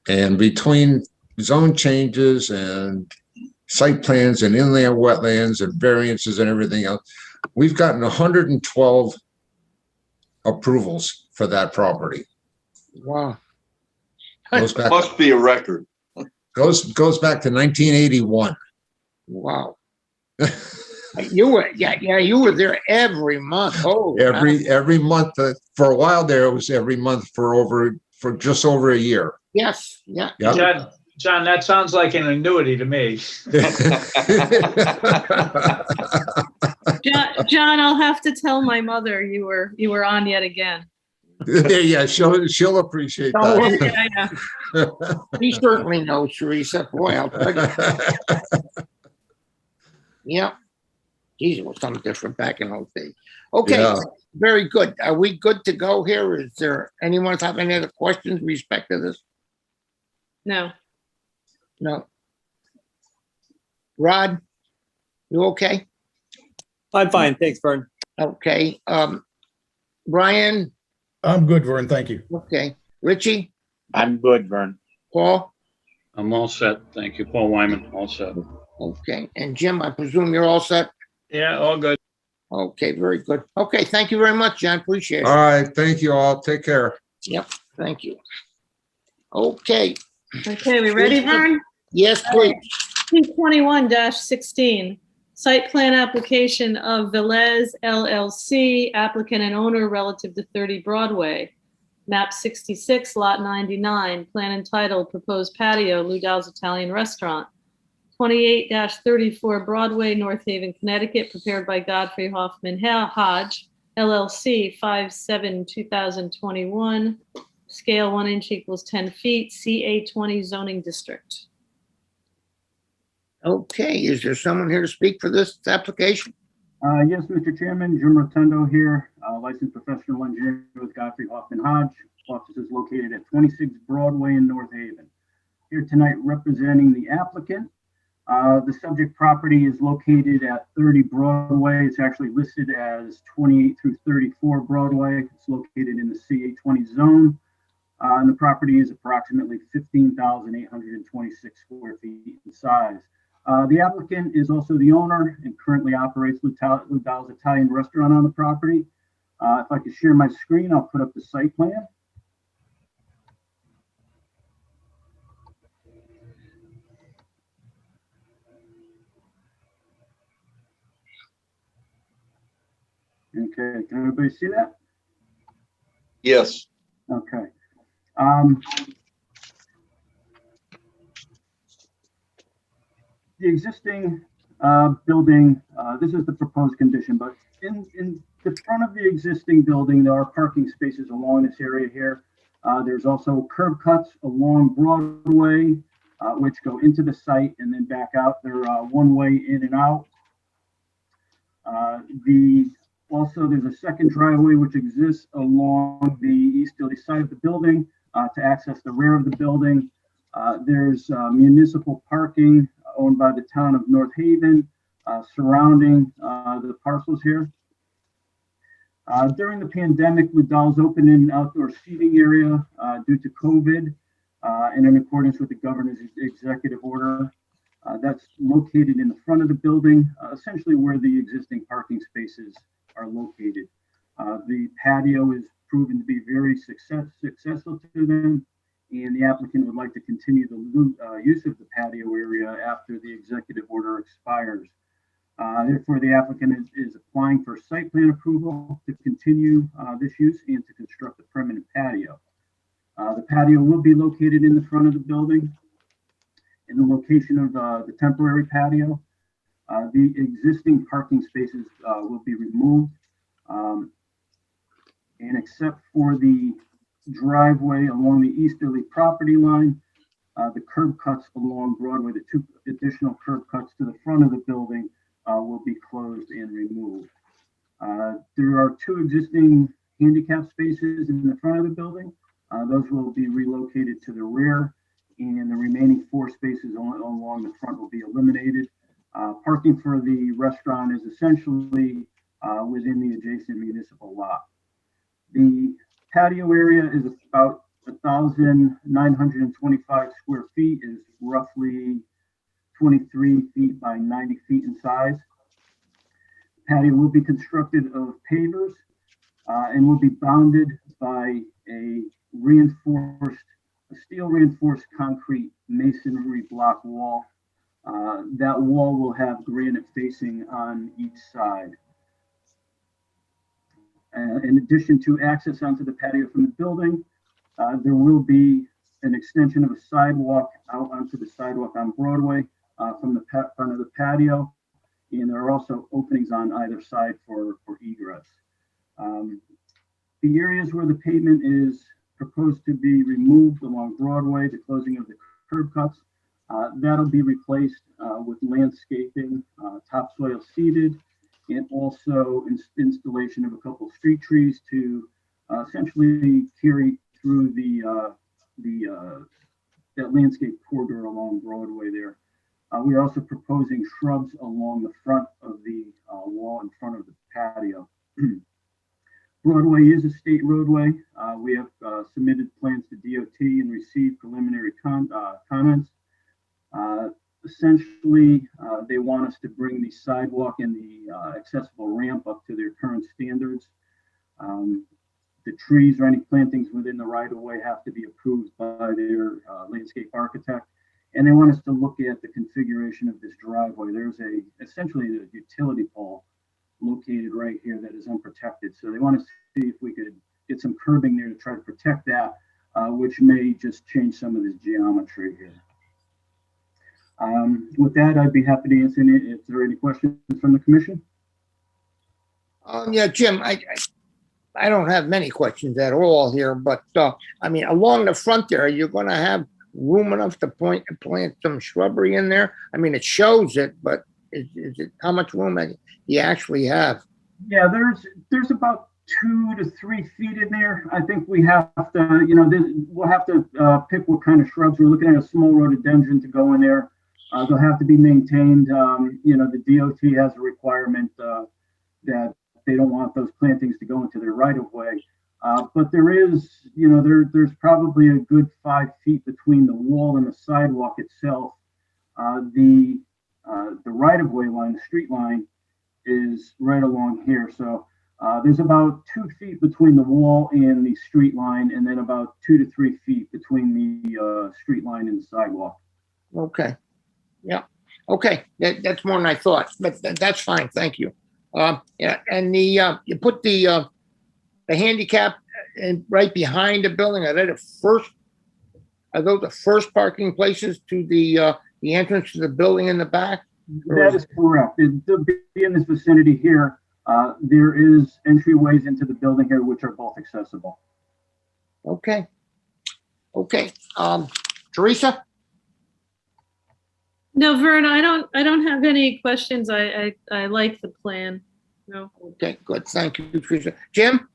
and between zone changes and site plans and inland wetlands and variances and everything else, we've gotten 112 approvals for that property. Wow. Must be a record. Goes back to 1981. Wow. You were there every month. Oh, every month. For a while there, it was every month for just over a year. Yes. Yeah. Yep. John, that sounds like an annuity to me. John, I'll have to tell my mother you were on yet again. Yeah, she'll appreciate that. Yeah. He certainly knows, Teresa. Boy, I'll tell you. Yeah. Geez, it was something different back in those days. Okay, very good. Are we good to go here? Is there anyone have any other questions with respect to this? No. No. Rod, you okay? I'm fine. Thanks, Vern. Okay. Brian? I'm good, Vern. Thank you. Okay. Richie? I'm good, Vern. Paul? I'm all set. Thank you. Paul Wyman, all set. Okay. And Jim, I presume you're all set? Yeah, all good. Okay, very good. Okay, thank you very much, John. Appreciate it. All right. Thank you all. Take care. Yep. Thank you. Okay. Okay, we ready, Vern? Yes, please. P21-16, site plan application of Velez LLC, applicant and owner relative to 30 Broadway. Map 66, lot 99, plan entitled proposed patio, Ludow's Italian Restaurant. 28-34 Broadway, North Haven, Connecticut, prepared by Godfrey Hoffman Hodge, LLC, 5/7/2021. Scale 1 inch equals 10 feet, CA 20 zoning district. Okay, is there someone here to speak for this application? Yes, Mr. Chairman, Jim Rotundo here, licensed professional engineer with Godfrey Hoffman Hodge. Office is located at 26 Broadway in North Haven. Here tonight representing the applicant. The subject property is located at 30 Broadway. It's actually listed as 28 through 34 Broadway. It's located in the CA 20 zone. And the property is approximately 15,826 square feet in size. The applicant is also the owner and currently operates Ludal's Italian restaurant on the property. If I could share my screen, I'll put up the site plan. Okay, can everybody see that? Yes. Okay. The existing building, this is the proposed condition, but in the front of the existing building, there are parking spaces along this area here. There's also curb cuts along Broadway, which go into the site and then back out. They're one way in and out. Also, there's a second driveway which exists along the easterly side of the building to access the rear of the building. There's municipal parking owned by the town of North Haven surrounding the parcels here. During the pandemic, Ludal's opened an outdoor seating area due to COVID and in accordance with the governor's executive order. That's located in the front of the building, essentially where the existing parking spaces are located. The patio is proven to be very successful to them, and the applicant would like to continue the use of the patio area after the executive order expires. Therefore, the applicant is applying for site plan approval to continue this use and to construct a permanent patio. The patio will be located in the front of the building. In the location of the temporary patio, the existing parking spaces will be removed. And except for the driveway along the easterly property line, the curb cuts along Broadway, the 2 additional curb cuts to the front of the building will be closed and removed. There are 2 existing handicap spaces in the front of the building. Those will be relocated to the rear, and the remaining 4 spaces along the front will be eliminated. Parking for the restaurant is essentially within the adjacent municipal lot. The patio area is about 1,925 square feet, is roughly 23 feet by 90 feet in size. The patio will be constructed of pavers and will be bounded by a steel reinforced concrete masonry block wall. That wall will have granite facing on each side. In addition to access onto the patio from the building, there will be an extension of a sidewalk out onto the sidewalk on Broadway from the front of the patio. And there are also openings on either side for egress. The areas where the pavement is proposed to be removed along Broadway, the closing of the curb cuts, that'll be replaced with landscaping, topsoil seeded, and also installation of a couple of street trees to essentially carry through that landscape corridor along Broadway there. We are also proposing shrubs along the front of the wall in front of the patio. Broadway is a state roadway. We have submitted plans to DOT and received preliminary comments. Essentially, they want us to bring the sidewalk and the accessible ramp up to their current standards. The trees or any plantings within the right-of-way have to be approved by their landscape architect. And they want us to look at the configuration of this driveway. There's essentially a utility pole located right here that is unprotected. So they want to see if we could get some curbing there to try to protect that, which may just change some of this geometry here. With that, I'd be happy to answer any, if there are any questions from the commission. Yeah, Jim, I don't have many questions at all here, but, I mean, along the front there, you're gonna have room enough to plant some shrubbery in there? I mean, it shows it, but is it, how much room do you actually have? Yeah, there's about 2 to 3 feet in there. I think we have to, we'll have to pick what kind of shrubs. We're looking at a small rhododendron to go in there. They'll have to be maintained. The DOT has a requirement that they don't want those plantings to go into their right of way. But there is, there's probably a good 5 feet between the wall and the sidewalk itself. The right of way line, the street line, is right along here. So there's about 2 feet between the wall and the street line, and then about 2 to 3 feet between the street line and the sidewalk. Okay. Yeah. Okay. That's more than I thought, but that's fine. Thank you. Yeah. And you put the handicap right behind the building. Are those the first parking places to the entrance to the building in the back? That is correct. They'll be in this vicinity here. There is entryways into the building here, which are both accessible. Okay. Okay. Teresa? No, Vern, I don't have any questions. I like the plan. No. Okay, good. Thank you, Teresa. Jim?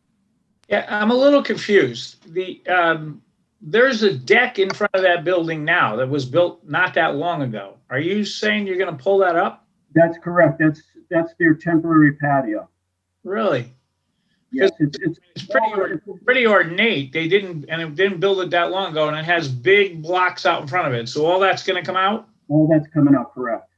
Yeah, I'm a little confused. There's a deck in front of that building now that was built not that long ago. Are you saying you're going to pull that up? That's correct. That's their temporary patio. Really? Yes, it's pretty ornate. They didn't build it that long ago, and it has big blocks out in front of it. So all that's going to come out? All that's coming out, correct.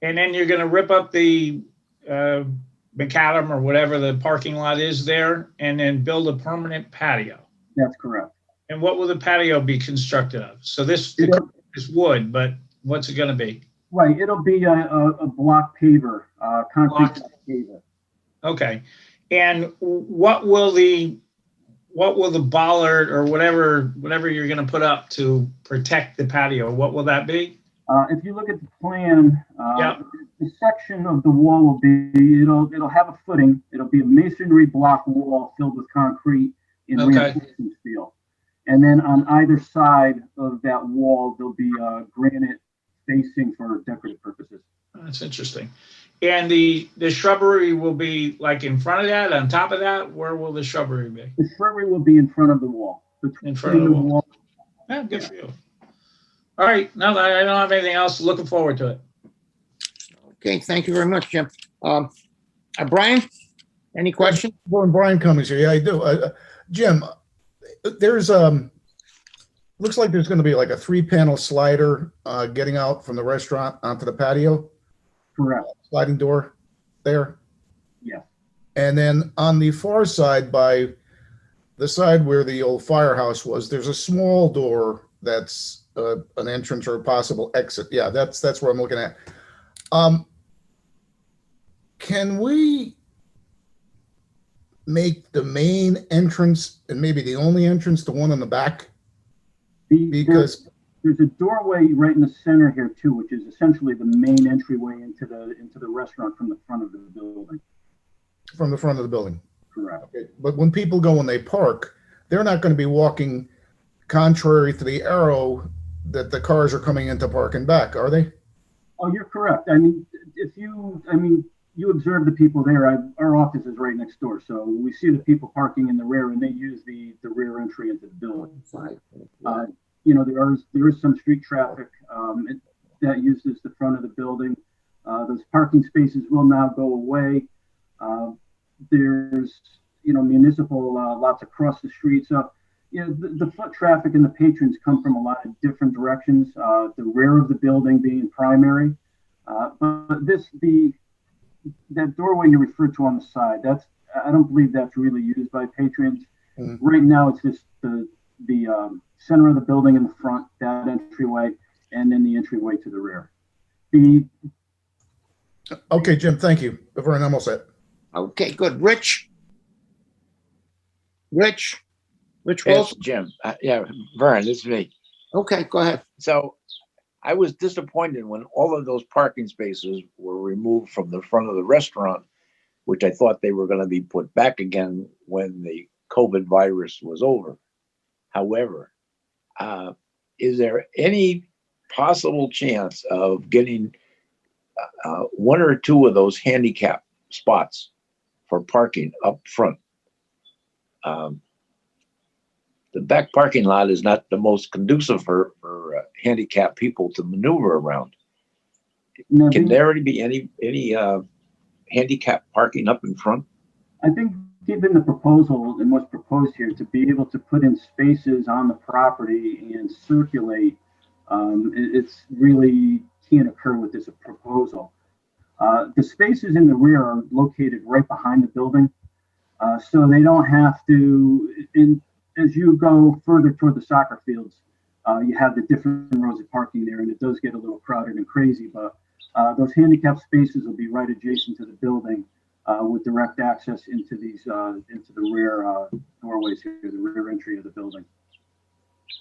And then you're going to rip up the macadam or whatever the parking lot is there, and then build a permanent patio. That's correct. And what will the patio be constructed of? So this is wood, but what's it going to be? Right, it'll be a block paver, concrete block paver. Okay. And what will the bollard or whatever you're going to put up to protect the patio? What will that be? If you look at the plan, the section of the wall will be, it'll have a footing. It'll be a masonry block wall filled with concrete and reinforcing steel. And then on either side of that wall, there'll be granite facing for decorative purposes. That's interesting. And the shrubbery will be like in front of that, on top of that? Where will the shrubbery be? The shrubbery will be in front of the wall. In front of the wall. Yeah, good for you. All right, no, I don't have anything else. Looking forward to it. Okay, thank you very much, Jim. Brian, any questions? Well, Brian Cummings here. Yeah, I do. Jim, there's looks like there's going to be like a 3-panel slider getting out from the restaurant onto the patio. Correct. Sliding door there. Yeah. And then on the far side, by the side where the old firehouse was, there's a small door that's an entrance or a possible exit. Yeah, that's where I'm looking at. Can we make the main entrance and maybe the only entrance the one in the back? Because there's a doorway right in the center here too, which is essentially the main entryway into the restaurant from the front of the building. From the front of the building. Correct. Okay. But when people go and they park, they're not going to be walking contrary to the arrow that the cars are coming in to park and back, are they? Oh, you're correct. I mean, you observe the people there. Our office is right next door, so we see the people parking in the rear, and they use the rear entry into the building. There is some street traffic that uses the front of the building. Those parking spaces will now go away. There's municipal lots across the street. So the foot traffic and the patrons come from a lot of different directions. The rear of the building being primary, but that doorway you referred to on the side, I don't believe that's really used by patrons. Mm-hmm. Right now, it's just the center of the building in the front, that entryway, and then the entryway to the rear. Okay, Jim, thank you. Vern, I'm all set. Okay, good. Rich Yes, Wilson? Jim. Yeah, Vern, this is me. Okay, go ahead. So I was disappointed when all of those parking spaces were removed from the front of the restaurant, which I thought they were going to be put back again when the COVID virus was over. However, is there any possible chance of getting one or two of those handicap spots for parking up front? The back parking lot is not the most conducive for handicapped people to maneuver around. Can there already be any handicap parking up in front? I think given the proposal and what's proposed here, to be able to put in spaces on the property and circulate, it's really can't occur with this proposal. The spaces in the rear are located right behind the building, so they don't have to, as you go further toward the soccer fields, you have the different rows of parking there, and it does get a little crowded and crazy, but those handicap spaces will be right adjacent to the building with direct access into these into the rear doorways here, the rear entry of the building.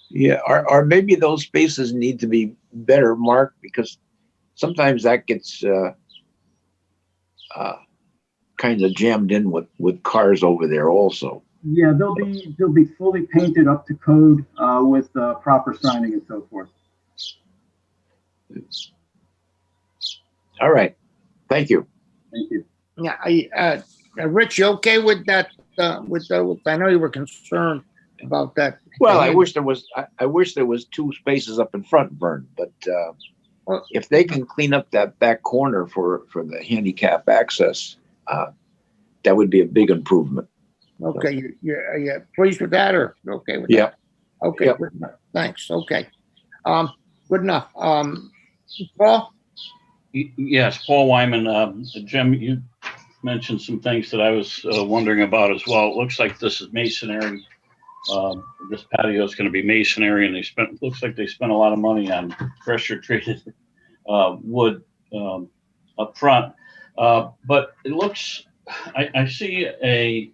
Yeah, or maybe those spaces need to be better marked, because sometimes that gets kind of jammed in with cars over there also. Yeah, they'll be fully painted up to code with proper signing and so forth. All right, thank you. Thank you. Yeah, Rich, you okay with that? I know you were concerned about that. Well, I wish there was two spaces up in front, Vern, but if they can clean up that back corner for the handicap access, that would be a big improvement. Okay, you're pleased with that, or okay with that? Yeah. Okay, Yep. good enough. Thanks. Okay. Good enough. Paul? Yes, Paul Wyman. Jim, you mentioned some things that I was wondering about as well. It looks like this is masonry. This patio is going to be masonry, and looks like they spent a lot of money on pressure treated wood up front. But it looks, I see a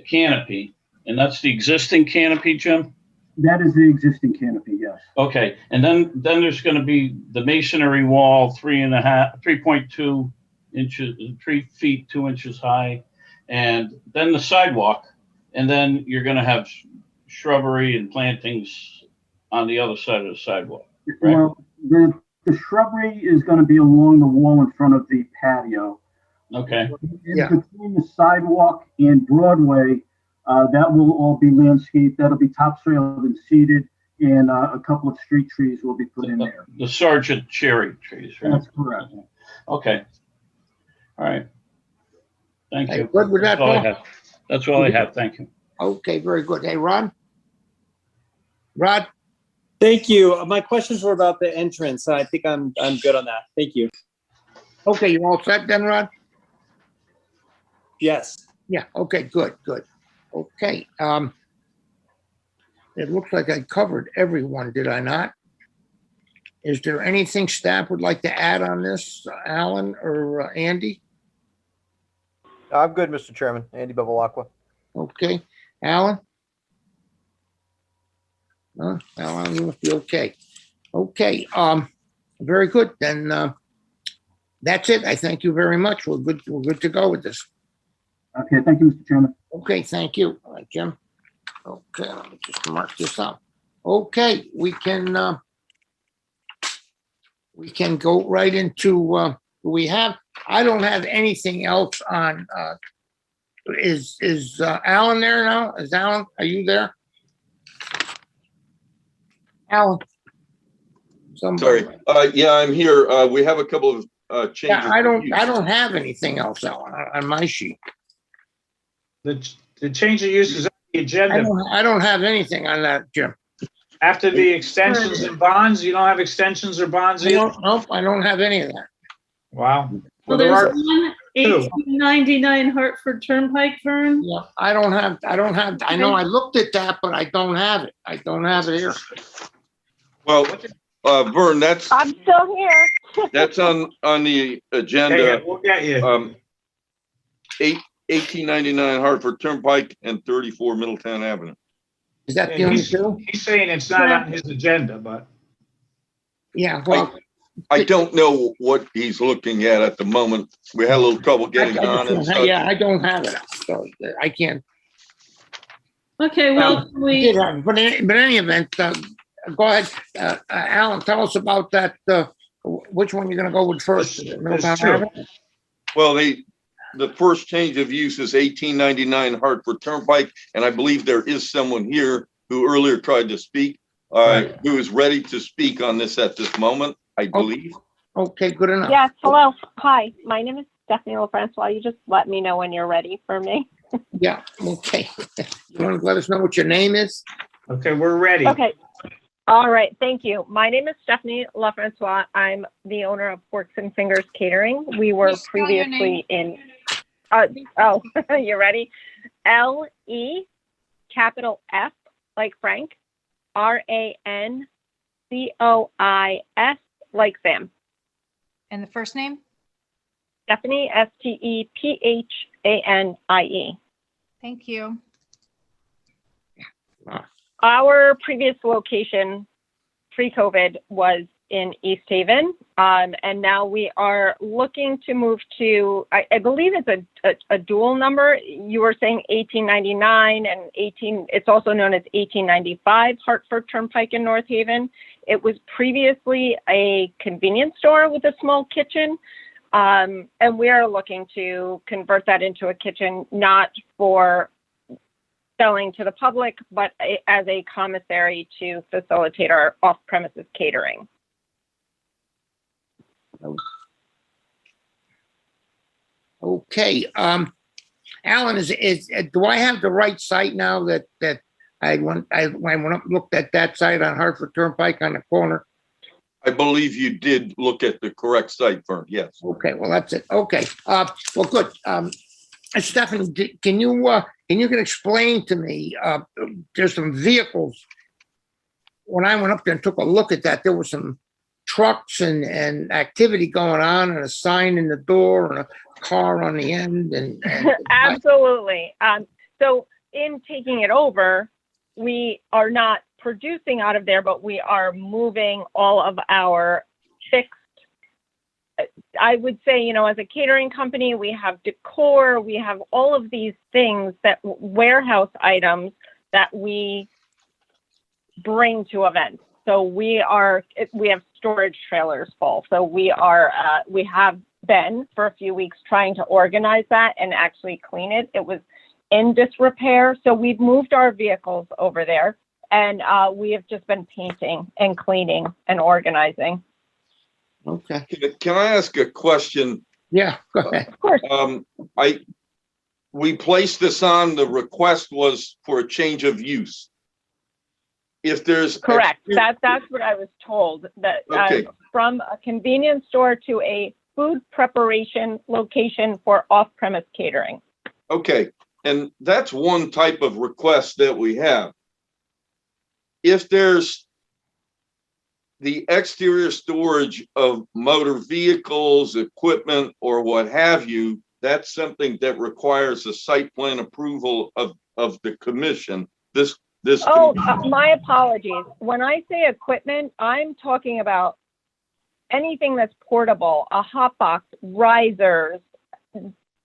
canopy, and that's the existing canopy, Jim? That is the existing canopy, yes. Okay, and then there's going to be the masonry wall, 3.2 inches, 3 feet 2 inches high, and then the sidewalk, and then you're going to have shrubbery and plantings on the other side of the sidewalk. Right? Well, the shrubbery is going to be along the wall in front of the patio. Okay. Between the sidewalk and Broadway, that will all be landscaped. That'll be topsoiled and seeded, and a couple of street trees will be put in there. The Sergeant cherry trees, right? That's correct. Okay. All right. Thank Hey, you. good with that, That's all I Paul? have. That's all I have. Thank you. Okay, very good. Hey, Rod? Rod? Thank you. My questions were about the entrance. I think I'm good on that. Thank you. Okay, you all set then, Rod? Yes. Yeah, okay, good. Okay, it looks like I covered everyone, did I not? Is there anything staff would like to add on this, Alan or Andy? I'm good, Mr. Chairman. Andy Bevilacqua. Okay, Alan? Alan, you must be okay. Okay, very good, then, that's it. I thank you very much. We're good to go with this. Okay, thank you, Mr. Chairman. Okay, thank you. All right, Jim. Okay, let me just mark this up. Okay, we can go right into, I don't have anything else on, is Alan there now? Are you there? Alan? Sorry. Yeah, I'm here. We have a couple of changes. Yeah, I don't have anything else, Alan, on my sheet. The change of use is on the agenda. I don't have anything on that, Jim. After the extensions and bonds, you don't have extensions or bonds either? Nope, I don't have any of that. Wow. Well, there's one 1899 Hartford Turnpike, Vern. Yeah, I don't have, I know I looked at that, but I don't have it. I don't have it here. Well, Vern, that's I'm still here. that's on the agenda. Yeah, we'll get you. 1899 Hartford Turnpike and 34 Middletown Avenue. Is that the only two? He's saying it's not on his agenda, but Yeah, well, I don't know what he's looking at the moment. We had a little trouble getting on and such. yeah, I don't have it, so I can't. Okay, well, we, But in any event, go ahead, Alan, tell us about that, which one you're gonna go with first? That's true. Well, the first change of use is 1899 Hartford Turnpike, and I believe there is someone here who earlier tried to speak, who is ready to speak on this at this moment, I believe. Okay, good enough. Yes, hello. Hi, my name is Stephanie LaFrancois. You just let me know when you're ready for me. Yeah, okay. You want to let us know what your name is? Okay, we're ready. Okay. All right, thank you. My name is Stephanie LaFrancois. I'm the owner of Forks and Fingers Catering. We were previously in, oh, you ready? L-E, capital F, like Frank, R-A-N-C-O-I-S, like Sam. And the first name? Stephanie, S-T-E-P-H-A-N-I-E. Thank you. Our previous location pre-COVID was in East Haven. And now we are looking to move to, I believe it's a dual number. You were saying 1899 and it's also known as 1895 Hartford Turnpike in North Haven. It was previously a convenience store with a small kitchen. And we are looking to convert that into a kitchen, not for selling to the public, but as a commissary to facilitate our off-premises catering. Okay, Alan, do I have the right site now that I went up and looked at that site on Hartford Turnpike on the corner? I believe you did look at the correct site, Vern, yes. Okay, well, that's it. Okay, well, good. Stephanie, can you explain to me, there's some vehicles. When I went up there and took a look at that, there were some trucks and activity going on and a sign in the door and a car on the end and Absolutely. So in taking it over, we are not producing out of there, but we are moving all of our fixed, I would say, as a catering company, we have decor, we have all of these things that warehouse items that we bring to events. So we have storage trailers full. So we have been for a few weeks trying to organize that and actually clean it. It was in disrepair. So we've moved our vehicles over there and we have just been painting and cleaning and organizing. Okay. Can I ask a question? Yeah, go ahead. Of course. We placed this on, the request was for a change of use. If there's. Correct. That's what I was told, that Okay. From a convenience store to a food preparation location for off-premise catering. Okay, and that's one type of request that we have. If there's the exterior storage of motor vehicles, equipment, or what have you, that's something that requires a site plan approval of the commission. My apologies. When I say equipment, I'm talking about anything that's portable, a hot box, risers,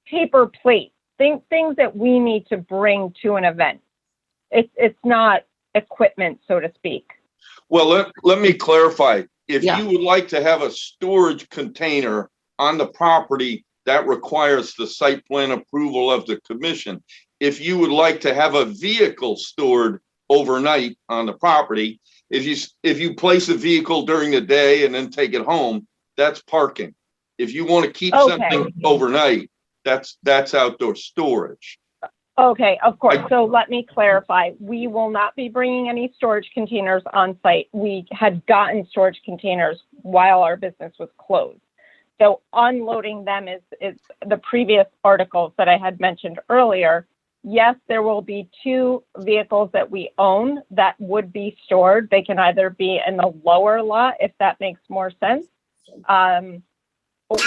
paper plates, things that we need to bring to an event. It's not equipment, so to speak. Well, let me clarify. If you would like to have a storage container on the property, that requires the site plan approval of the commission. If you would like to have a vehicle stored overnight on the property, if you place a vehicle during the day and then take it home, that's parking. If you want to keep something overnight, that's outdoor storage. Okay, of course. So let me clarify. We will not be bringing any storage containers on site. We had gotten storage containers while our business was closed. So unloading them is the previous articles that I had mentioned earlier. Yes, there will be 2 vehicles that we own that would be stored. They can either be in the lower lot, if that makes more sense,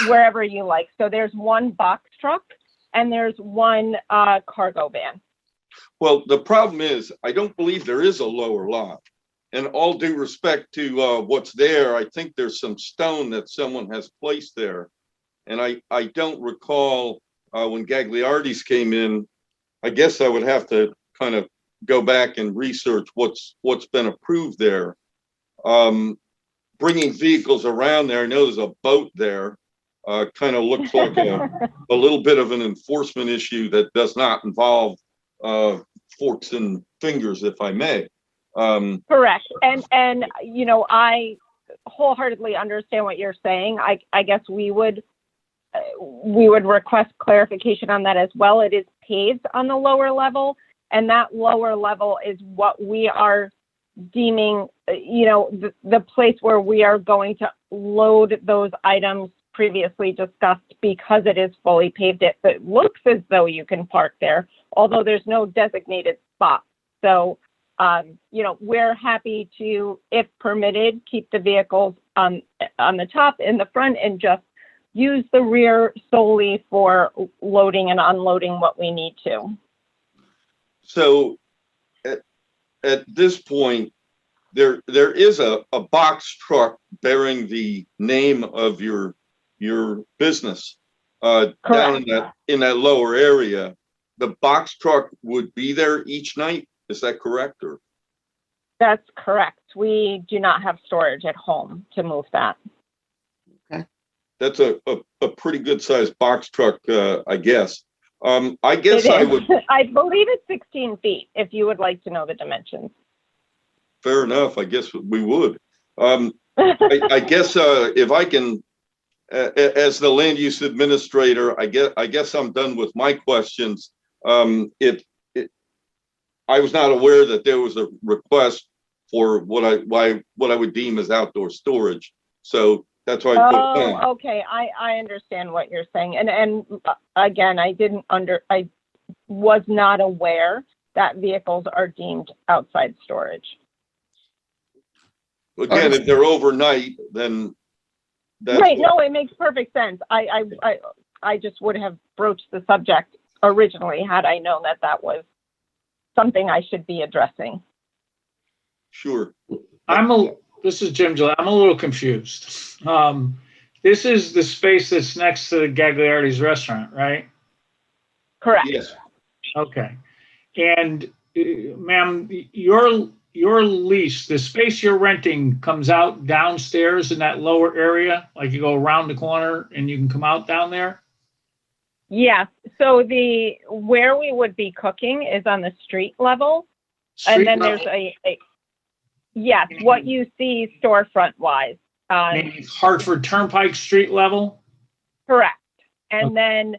wherever you like. So there's 1 box truck and there's 1 cargo van. Well, the problem is, I don't believe there is a lower lot. and all due respect to what's there, I think there's some stone that someone has placed there. And I don't recall when Gagliardi's came in. I guess I would have to kind of go back and research what's been approved there. Bringing vehicles around there, I know there's a boat there. Kind of looks like a little bit of an enforcement issue that does not involve forks and fingers, if I may. Correct. And you know, I wholeheartedly understand what you're saying. I guess we would request clarification on that as well. It is paved on the lower level, and that lower level is what we are deeming, you know, the place where we are going to load those items previously discussed, because it is fully paved. It looks as though you can park there, although there's no designated spot. So, you know, we're happy to, if permitted, keep the vehicles on the top in the front and just use the rear solely for loading and unloading what we need to. So at this point, there is a box truck bearing the name of your business down in that lower area. The box truck would be there each night. Is that correct? Or that's correct. We do not have storage at home to move that. that's a pretty good sized box truck, I guess. I guess I would. I believe it's 16 feet, if you would like to know the dimensions. Fair enough. I guess we would. I guess if I can, as the land use administrator, I guess I'm done with my questions. I was not aware that there was a request for what I would deem as outdoor storage. So that's why I put it. Okay. I understand what you're saying. And again, I was not aware that vehicles are deemed outside storage. Again, if they're overnight, then that's right. No, it makes perfect sense. I just would have broached the subject originally had I known that that was something I should be addressing. Sure. This is Jim Gillette. I'm a little confused. This is the space that's next to Gagliardi's restaurant, right? Correct. Yes. Okay. And ma'am, your lease, the space you're renting comes out downstairs in that lower area, like you go around the corner and you can come out down there? Yes. So where we would be cooking is on the street level. And then there's yes, what you see storefront wise. Hartford Turnpike Street level? Correct. And then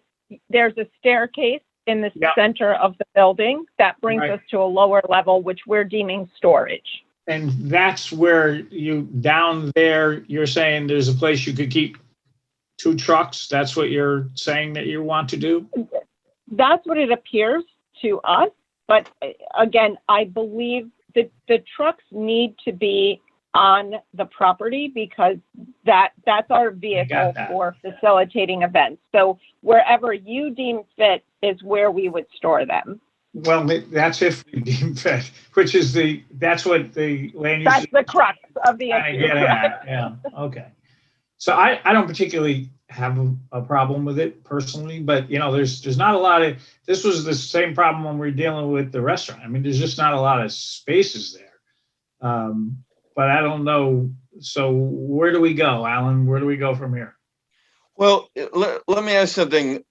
there's a staircase in the center of the building that brings us to a lower level, which we're deeming storage. And that's where down there, you're saying there's a place you could keep 2 trucks? That's what you're saying that you want to do? That's what it appears to us. But again, I believe that the trucks need to be on the property because that's our vehicle for facilitating events. So wherever you deem fit is where we would store them. Well, that's if we deem fit, which is that's what the land use. That's the crux of the issue. Yeah. Okay. So I don't particularly have a problem with it personally, but there's not a lot of. This was the same problem when we were dealing with the restaurant. I mean, there's just not a lot of spaces there. But I don't know. So where do we go, Alan? Where do we go from here? Well, let me ask something.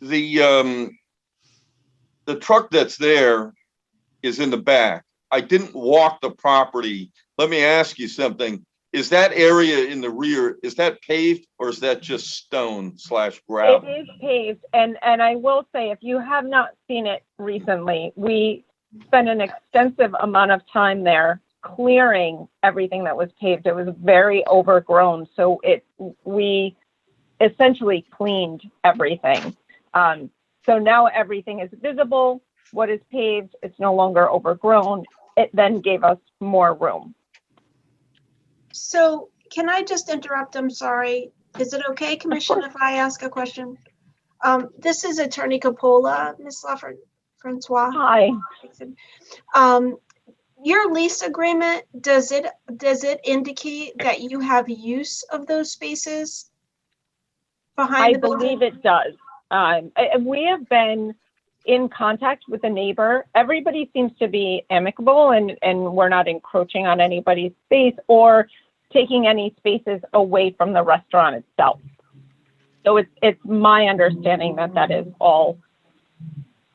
The truck that's there is in the back. I didn't walk the property. Let me ask you something. Is that area in the rear, is that paved or is that just stone/gravel? It is paved. And I will say, if you have not seen it recently, we spent an extensive amount of time there clearing everything that was paved. It was very overgrown. So we essentially cleaned everything. So now everything is visible. What is paved, it's no longer overgrown. It then gave us more room. So can I just interrupt? I'm sorry. Is it okay, Commissioner, if I ask a question? This is Attorney Coppola, Ms. LaFrancois. Hi. your lease agreement, does it indicate that you have use of those spaces behind I the building? believe it does. We have been in contact with the neighbor. Everybody seems to be amicable and we're not encroaching on anybody's space or taking any spaces away from the restaurant itself. So it's my understanding that that is all,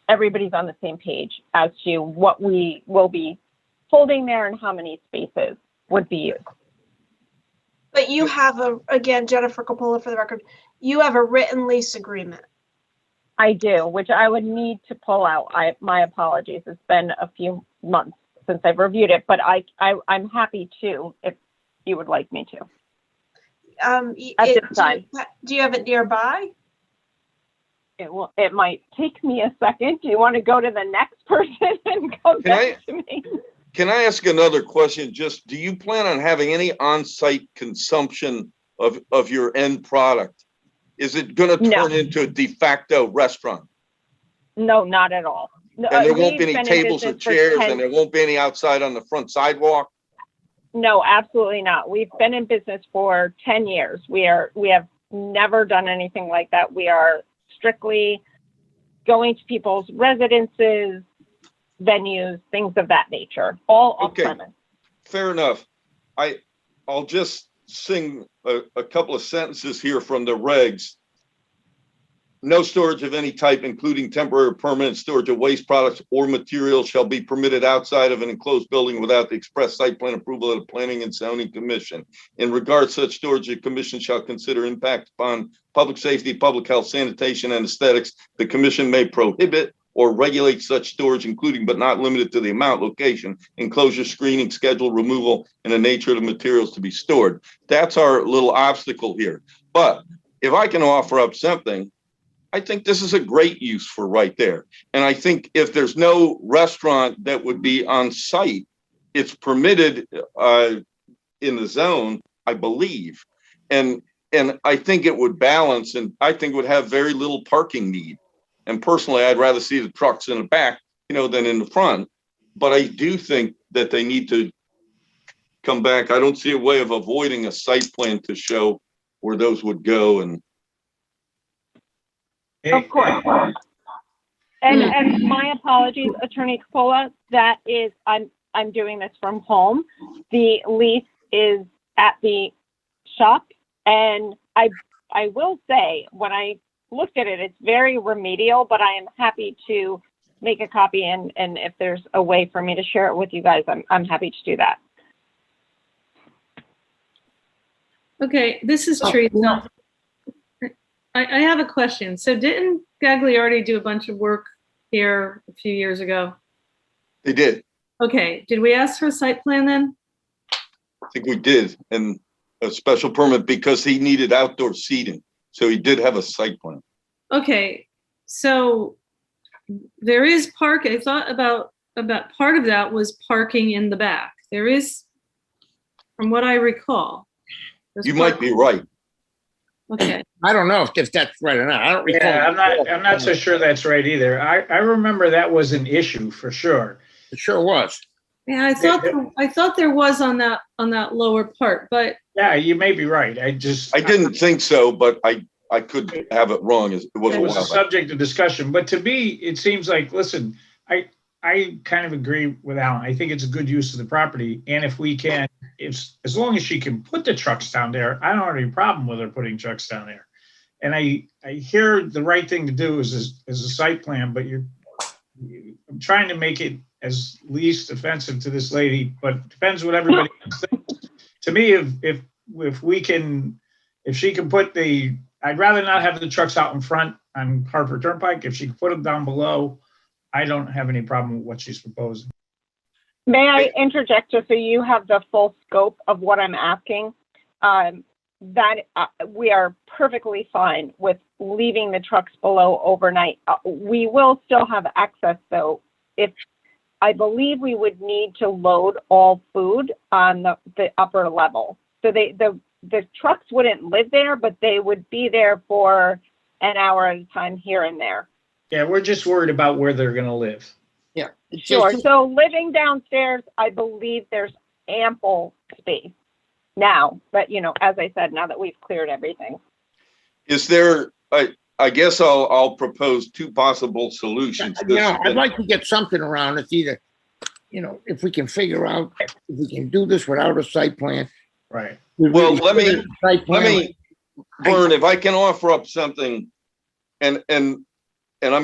everybody's on the same page as to what we will be holding there and how many spaces would be used. But you have again, Jennifer Coppola for the record, you have a written lease agreement. I do, which I would need to pull out. My apologies. It's been a few months since I've reviewed it, but I'm happy to if you would like me to. At this time. Do you have it nearby? It might take me a second. Do you want to go to the next person and come back to me? Can I ask another question? Just, do you plan on having any on-site consumption of your end product? Is it going to turn into a de facto restaurant? No, not at all. No, and there won't be any tables or chairs, and there won't be any outside on the front sidewalk? No, absolutely not. We've been in business for 10 years. We have never done anything like that. We are strictly going to people's residences, venues, things of that nature, all off premise. Fair enough. I'll just sing a couple of sentences here from the regs. No storage of any type, including temporary or permanent storage of waste products or materials, shall be permitted outside of an enclosed building without the express site plan approval of the Planning and Zoning Commission. In regard to such storage, the commission shall consider impact upon public safety, public health, sanitation, and aesthetics. The commission may prohibit or regulate such storage, including but not limited to the amount, location, enclosure, screening, schedule, removal, and the nature of the materials to be stored. That's our little obstacle here. But if I can offer up something, I think this is a great use for right there. And I think if there's no restaurant that would be on site, it's permitted in the zone, I believe. And I think it would balance, and I think would have very little parking need. And personally, I'd rather see the trucks in the back, than in the front. But I do think that they need to come back. I don't see a way of avoiding a site plan to show where those would go. And of course. And my apologies, Attorney Coppola. That is, I'm doing this from home. The lease is at the shop, and I will say when I looked at it, it's very remedial, but I am happy to make a copy, and if there's a way for me to share it with you guys, I'm happy to do that. Okay, this is Teresa. I have a question. So didn't Gagliardi do a bunch of work here a few years ago? They did. Okay, did we ask for a site plan then? I think we did, and a special permit because he needed outdoor seating. So he did have a site plan. Okay, so there is park. I thought about part of that was parking in the back. There is, from what I recall. You might be right. Okay. I don't know if that's right or not. I don't recall. Yeah, I'm not so sure that's right either. I remember that was an issue for sure. It sure was. Yeah, I thought there was on that lower part, but yeah, you may be right. I didn't think so, but I could have it wrong. It was a subject of discussion, but to me, it seems like, listen, I kind of agree with Alan. I think it's a good use of the property, and if we can, as long as she can put the trucks down there, I don't have any problem with her putting trucks down there. And I hear the right thing to do is a site plan, but I'm trying to make it as least offensive to this lady, but it depends what everybody thinks. To me, if she can put I'd rather not have the trucks out in front on Harper Turnpike. If she can put them down below, I don't have any problem with what she's proposing. May I interject just so you have the full scope of what I'm asking? We are perfectly fine with leaving the trucks below overnight. We will still have access, though. I believe we would need to load all food on the upper level. So the trucks wouldn't live there, but they would be there for an hour at a time here and there. Yeah, we're just worried about where they're going to live. Yeah. Sure. So living downstairs, I believe there's ample space now, but as I said, now that we've cleared everything. Is there, I guess I'll propose two possible solutions. I'd like to get something around. It's either, if we can figure out if we can do this without a site plan. Right. Well, let me, Vern, if I can offer up something, and I'm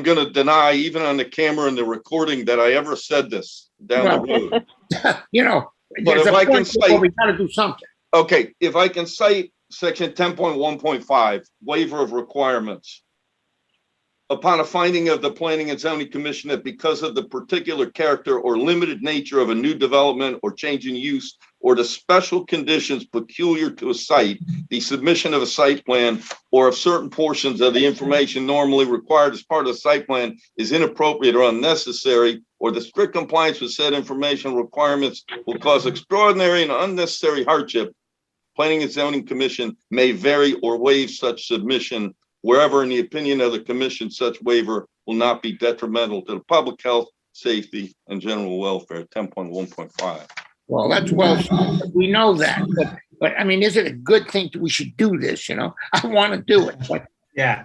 going to deny, even on the camera and the recording, that I ever said this down the road. But if I can cite, we got to do something. Okay, if I can cite section 10.1.5, waiver of requirements. Upon a finding of the Planning and Zoning Commission that because of the particular character or limited nature of a new development or change in use or the special conditions peculiar to a site, the submission of a site plan or of certain portions of the information normally required as part of the site plan is inappropriate or unnecessary, or the strict compliance with said information requirements will cause extraordinary and unnecessary hardship, Planning and Zoning Commission may vary or waive such submission wherever, in the opinion of the commission, such waiver will not be detrimental to the public health, safety, and general welfare. 10.1.5. Well, that's we know that, but I mean, is it a good thing that we should do this? I want to do it, but yeah.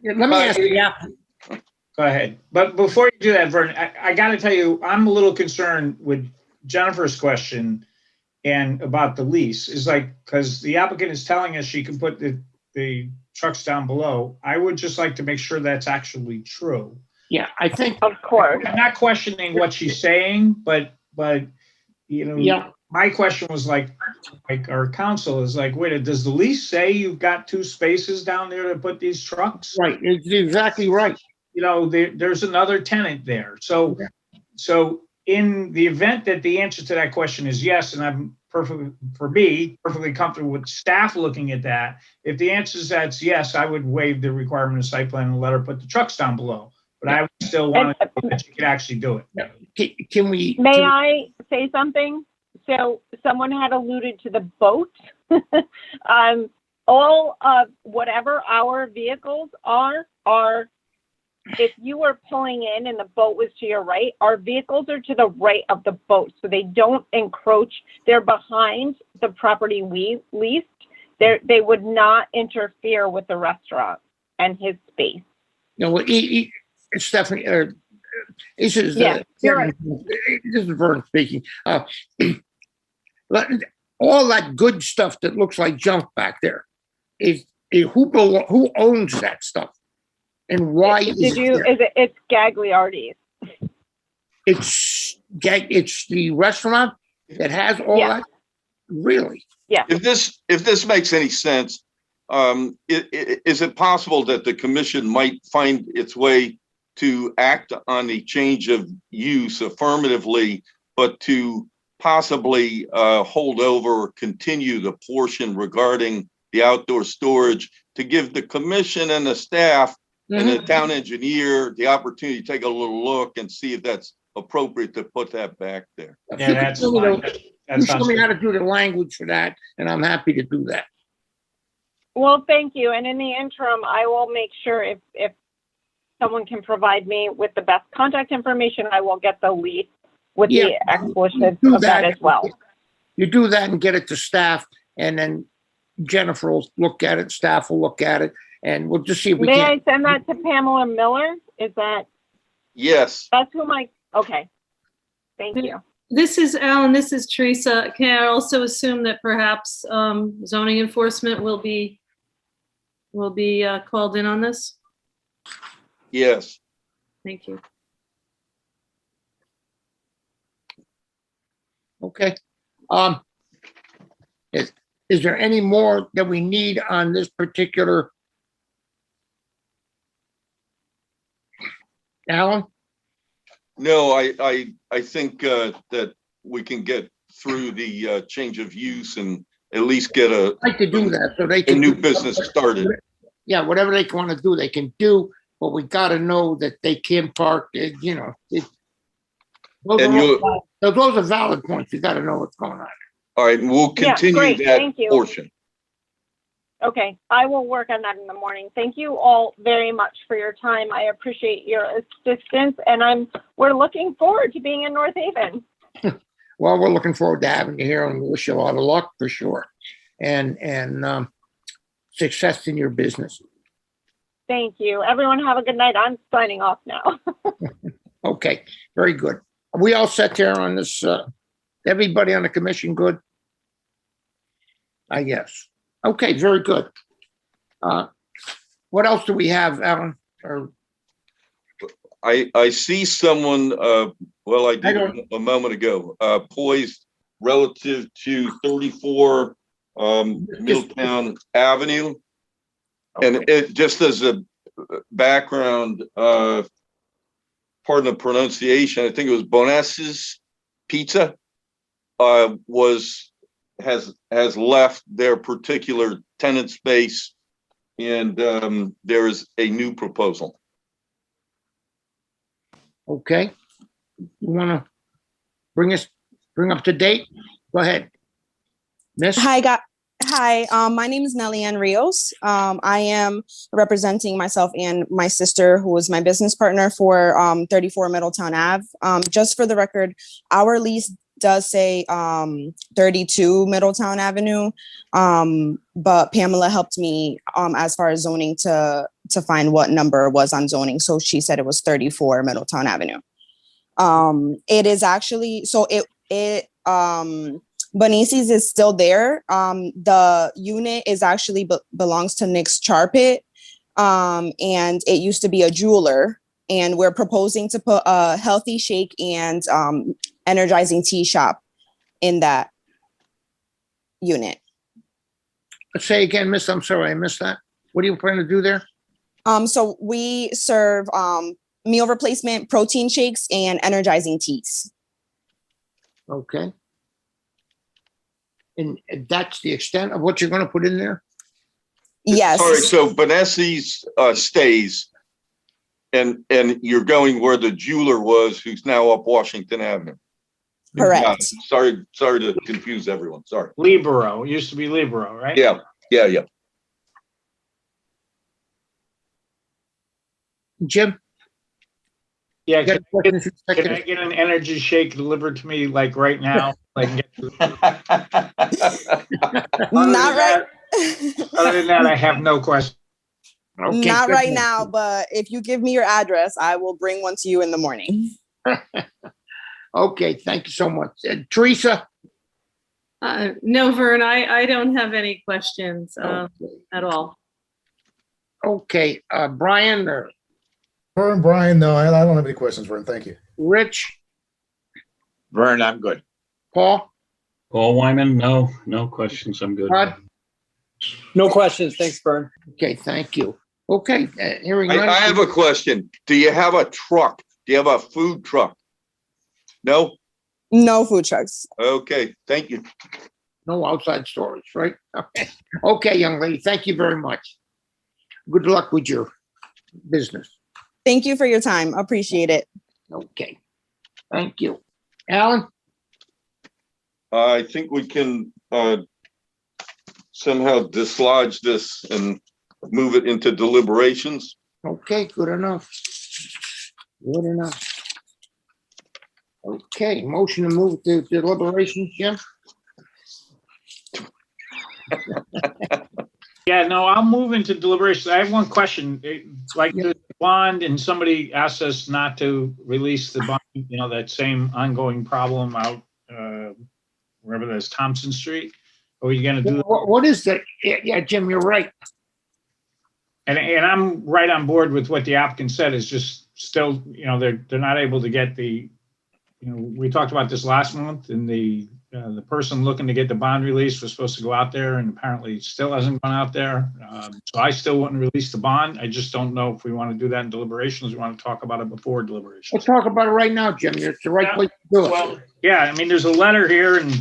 Let me ask you. Yeah. Go ahead. But before you do that, Vern, I got to tell you, I'm a little concerned with Jennifer's question and about the lease. Is because the applicant is telling us she can put the trucks down below. I would just like to make sure that's actually true. Yeah, I think. Of course. I'm not questioning what she's saying, but yeah. My question was like our counsel is wait, does the lease say you've got 2 spaces down there to put these trucks? Right. It's exactly right. There's another tenant there. So in the event that the answer to that question is yes, and I'm perfectly comfortable with staff looking at that. If the answer is that's yes, I would waive the requirement of site plan and let her put the trucks down below. But I would still want to know that you could actually do it. Can we? May I say something? So someone had alluded to the boat. All of whatever our vehicles are, if you were pulling in and the boat was to your right, our vehicles are to the right of the boat. So they don't encroach. They're behind the property we leased. They would not interfere with the restaurant and his space. Stephanie, this is you're right. This is Vern speaking. All that good stuff that looks like junk back there is who owns that stuff, and why? It's Gagliardi's. It's the restaurant that has all that. Really? Yeah. If this makes any sense, is it possible that the commission might find its way to act on the change of use affirmatively, but to possibly hold over or continue the portion regarding the outdoor storage to give the commission and the staff and the town engineer the opportunity to take a little look and see if that's appropriate to put that back there? Yeah, that's fine. You show me how to do the language for that, and I'm happy to do that. Well, thank you. And in the interim, I will make sure if someone can provide me with the best contact information, I will get the lease with the explicit of that as well. You do that and get it to staff, and then Jennifer will look at it, staff will look at it, and we'll just see if we May can. I send that to Pamela Miller? Is that? Yes. That's okay. Thank you. This is Alan, this is Teresa. Can I also assume that perhaps zoning enforcement will be called in on this? Yes. Thank you. Okay. Is there any more that we need on this particular? Alan? No, I think that we can get through the change of use and at least get I'd like to do that so they can a new business started. Yeah, whatever they want to do, they can do, but we got to know that they can park, those are valid points. You got to know what's going on. All right, and we'll continue great. that Thank you. portion. Okay, I will work on that in the morning. Thank you all very much for your time. I appreciate your assistance, and we're looking forward to being in North Haven. Well, we're looking forward to having you here, and we wish you a lot of luck for sure, and success in your business. Thank you. Everyone have a good night. I'm signing off now. Okay, very good. Are we all set there on this? Everybody on the commission good? I guess. Okay, very good. What else do we have, Alan? Or I see someone, well, I did a moment ago, poised relative to 34 Middletown Avenue. And it just as a background, pardon the pronunciation, I think it was Bones's Pizza has left their particular tenant space, and there is a new proposal. okay, you want to bring up to date? Go ahead, Miss. Hi, my name is Nelly Ann Rios. I am representing myself and my sister, who is my business partner for 34 Middletown Ave. Just for the record, our lease does say 32 Middletown Avenue, but Pamela helped me as far as zoning to find what number was on zoning. So she said it was 34 Middletown Avenue. It is actually, so it Bonesi's is still there. The unit is actually belongs to Nick's Charpit, and it used to be a jeweler. And we're proposing to put a Healthy Shake and energizing tea shop in that unit. Say again, Miss. I'm sorry, I missed that. What are you planning to do there? So we serve meal replacement protein shakes and energizing teas. Okay. And that's the extent of what you're going to put in there? Yes. Sorry, so Bonesi's stays, and you're going where the jeweler was, who's now up Washington Avenue. Correct. Sorry to confuse everyone. Sorry. Libero, it used to be Libero, right? Yeah. Jim? Yeah, can I get an energy shake delivered to me like right now? Like, Not right. Other than that, I have no question. Okay, Not good. right now, but if you give me your address, I will bring one to you in the morning. Okay, thank you so much. Teresa? No, Vern, I don't have any questions at all. Okay, Brian or Vern, Brian, no, I don't have any questions, Vern. Thank you. Rich? Vern, I'm good. Paul? Paul Wyman, no questions. I'm good. Rod? No questions. Thanks, Vern. Okay, thank you. Okay, hearing none. I have a question. Do you have a truck? Do you have a food truck? No? No food trucks. Okay, thank you. No outside storage, right? Okay. Okay, young lady, thank you very much. Good luck with your business. Thank you for your time. Appreciate it. Okay, thank you. Alan? I think we can somehow dislodge this and move it into deliberations. Okay, good enough. Good enough. Okay, motion to move to deliberations, Jim? Yeah, no, I'll move into deliberations. I have one question. Like the bond, and somebody asked us not to release the bond, that same ongoing problem out wherever that is, Thompson Street. Are you gonna do? What is that? Yeah, Jim, you're right. And I'm right on board with what the applicant said, is just still, they're not able to get the, we talked about this last month, and the person looking to get the bond release was supposed to go out there, and apparently still hasn't gone out there. So I still wouldn't release the bond. I just don't know if we want to do that in deliberations. We want to talk about it before deliberations. Let's talk about it right now, Jim. It's the right place to do it. Well, yeah, I mean, there's a letter here, and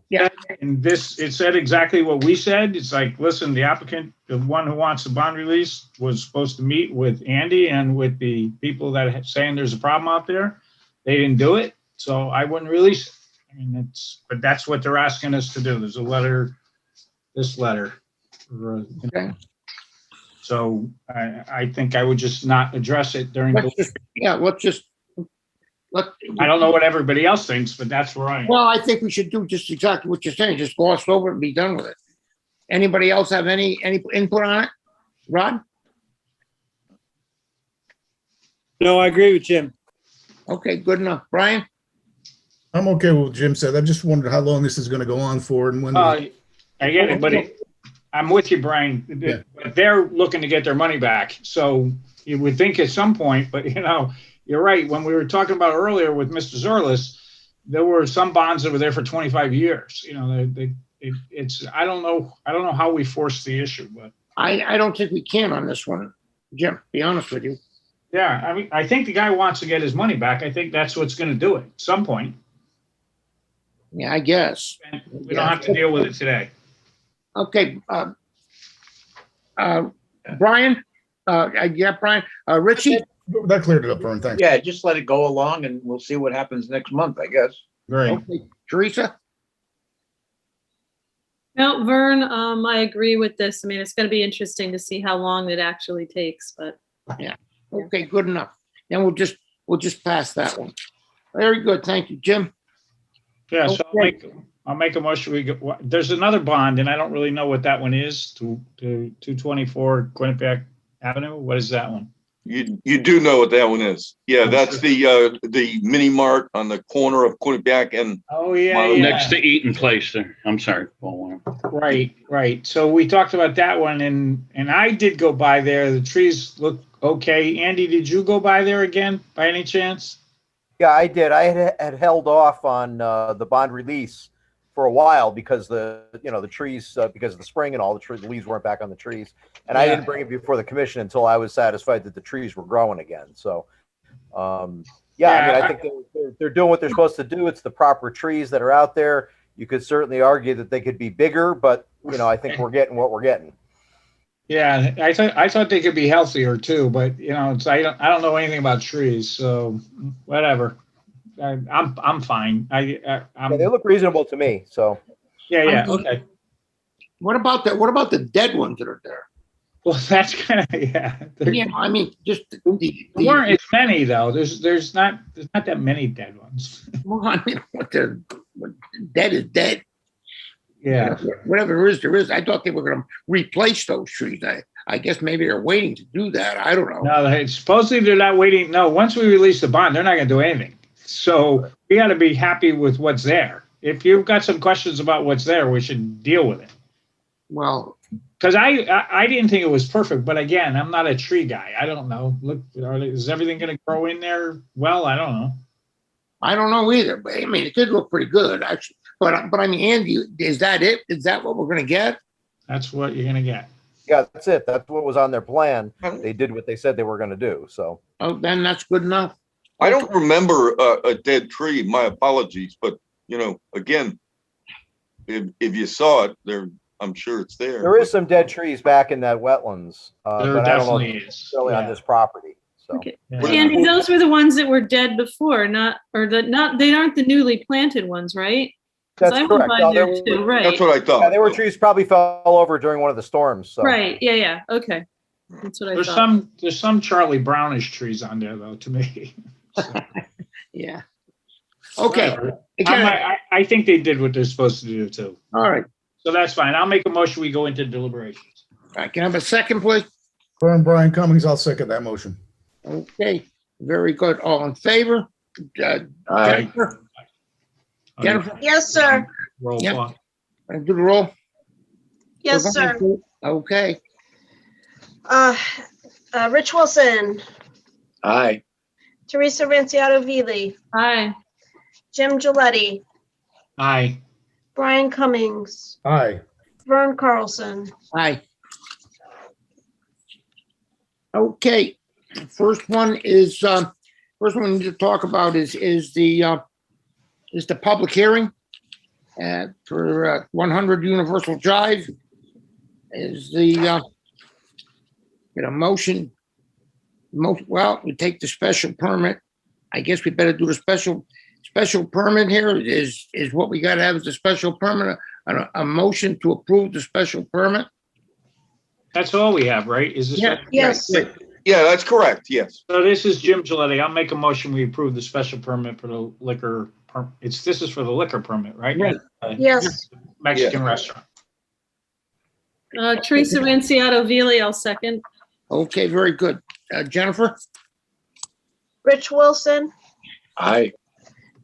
yeah. And it said exactly what we said. It's like, listen, the applicant, the one who wants the bond release, was supposed to meet with Andy and with the people that are saying there's a problem out there. They didn't do it, so I wouldn't release it. I mean, but that's what they're asking us to do. There's a letter, this letter. Okay. So I think I would just not address it during, Let's just, yeah, I don't know what everybody else thinks, but that's where I am. well, I think we should do just exactly what you're saying, just gloss over it and be done with it. Anybody else have any input on it? Rod? No, I agree with Jim. Okay, good enough. Brian? I'm okay with what Jim said. I just wondered how long this is going to go on for and when. I get it, but I'm with you, Brian. Yeah. They're looking to get their money back. So you would think at some point, but you're right. When we were talking about earlier with Mr. Zorlis, there were some bonds that were there for 25 years. It's, I don't know how we force the issue, but. I don't think we can on this one, Jim, to be honest with you. Yeah, I mean, I think the guy wants to get his money back. I think that's what's going to do it at some point. Yeah, I guess. And we don't have to deal with it today. Okay, Brian? Yeah, Brian. Richie? That cleared it up, Vern. Thanks. Yeah, just let it go along and we'll see what happens next month, I guess. Great. Okay, Teresa? No, Vern, I agree with this. I mean, it's going to be interesting to see how long it actually takes, but. Yeah. Okay, good enough. Then we'll just pass that one. Very good. Thank you, Jim. Yeah, so Okay. I'll make a motion. There's another bond, and I don't really know what that one is, to 224 Quinnipiac Avenue. What is that one? You do know what that one is. Yeah, that's the mini mart on the corner of Quinnipiac and. Oh, yeah. Next to Eaton Place there. I'm sorry. Right. So we talked about that one, and I did go by there. The trees look okay. Andy, did you go by there again by any chance? Yeah, I did. I had held off on the bond release for a while because the trees, because of the spring and all, the leaves weren't back on the trees. And I didn't bring it before the commission until I was satisfied that the trees were growing again. So, I mean, I think they're doing what they're supposed to do. It's the proper trees that are out there. You could certainly argue that they could be bigger, but, I think we're getting what we're getting. Yeah, I thought they could be healthier too, but I don't know anything about trees, so whatever. I'm fine. Yeah, they look reasonable to me. So. Yeah. Okay. What about the dead ones that are there? Well, that's kind of Yeah, I mean, just there weren't as many though. There's not that many dead ones. Well, I mean, dead is dead. Yeah. Whatever there is. I thought they were going to replace those trees. I guess maybe they're waiting to do that. I don't know. No, supposedly they're not waiting. No, once we release the bond, they're not going to do anything. So we got to be happy with what's there. If you've got some questions about what's there, we should deal with it. Well, because I didn't think it was perfect, but again, I'm not a tree guy. I don't know. Look, is everything going to grow in there? Well, I don't know. I don't know either, but I mean, it did look pretty good, actually. But I mean, Andy, is that it? Is that what we're going to get? That's what you're going to get. Yeah, that's it. That's what was on their plan. They did what they said they were going to do. So. Oh, then that's good enough. I don't remember a dead tree. My apologies, but again, if you saw it there, I'm sure it's there. There is some dead trees back in that wetlands. There but definitely I don't know is. really on this property. So. Okay. Andy, those were the ones that were dead before, they aren't the newly planted ones, right? 'Cause That's I went correct. by No, there too, right? That's what I thought. Yeah, they were trees probably fell over during one of the storms. So. Right. Yeah. Okay. That's what I There's thought. there's some Charlie Brownish trees on there though, to me. Yeah. Okay. Whatever. Again, I think they did what they're supposed to do too. all right. So that's fine. I'll make a motion. We go into deliberations. All right. Can I have a second, please? Vern Brian Cummings, I'll second that motion. Okay. Very good. All in favor? Jennifer? Jennifer? Yes, sir. Roll Yep. call. Do the roll. Yes, sir. Okay. Rich Wilson, Aye. Teresa Ranciato Vili, Hi. Jim Gilletti, Aye. Brian Cummings, Aye. Vern Carlson. Aye. Okay. First one we need to talk about is the public hearing for 100 Universal Drive. Is the get a motion? Well, we take the special permit. I guess we better do the special permit here. Is what we got to have is a special permit, a motion to approve the special permit. That's all we have, right? Is this? Yeah. Yes. Yeah, that's correct. Yes. So this is Jim Gilletti. I'll make a motion. We approve the special permit for the liquor. This is for the liquor permit, right? Right. Yes. Mexican restaurant. Teresa Ranciato Vili, I'll second. Okay, very good. Jennifer? Rich Wilson, Aye.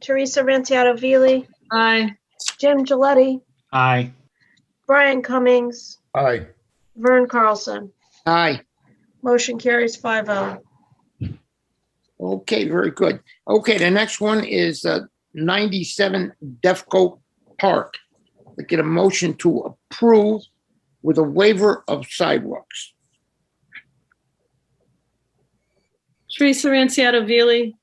Teresa Ranciato Vili, Aye. Jim Gilletti, Aye. Brian Cummings, Aye. Vern Carlson. Aye. Motion carries 5-0. Okay, very good. Okay, the next one is 97 Defco Park. We get a motion to approve with a waiver of sidewalks. Teresa Ranciato Vili,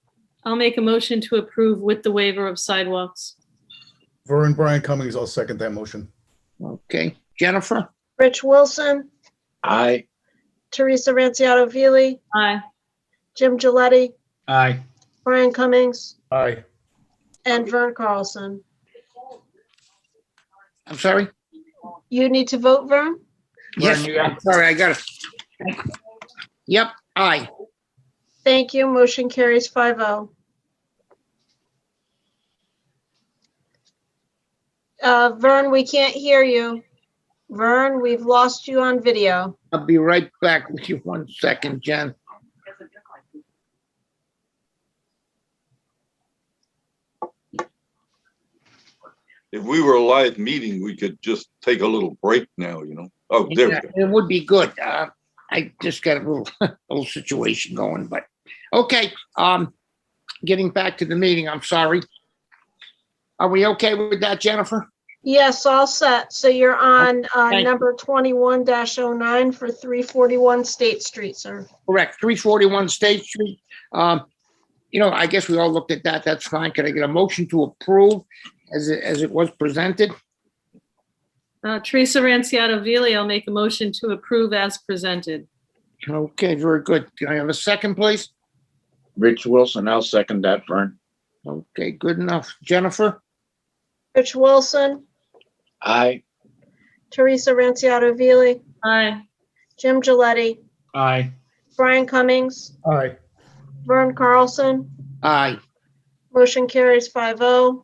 I'll make a motion to approve with the waiver of sidewalks. Vern Brian Cummings, I'll second that motion. Okay, Jennifer? Rich Wilson, Aye. Teresa Ranciato Vili, Aye. Jim Gilletti, Aye. Brian Cummings, Aye. and Vern Carlson. I'm sorry? You need to vote, Vern? Yes, you got- sorry, I got it. Yep, aye. Thank you. Motion carries 5-0. Vern, we can't hear you. Vern, we've lost you on video. I'll be right back with you 1 second, Jen. If we were a live meeting, we could just take a little break now, you know? Oh, there we Yeah, go. it would be good. I just got a little situation going, but, okay, getting back to the meeting, I'm sorry. Are we okay with that, Jennifer? Yes, all set. So you're on Thank you. number 21-09 for 341 State Street, sir. Correct, 341 State Street. I guess we all looked at that. That's fine. Can I get a motion to approve as it was presented? Teresa Ranciato Vili, I'll make a motion to approve as presented. Okay, very good. Can I have a second, please? Rich Wilson, I'll second that, Vern. Okay, good enough. Jennifer? Rich Wilson, Aye. Teresa Ranciato Vili, Aye. Jim Gilletti, Aye. Brian Cummings, Aye. Vern Carlson. Aye. Motion carries 5-0.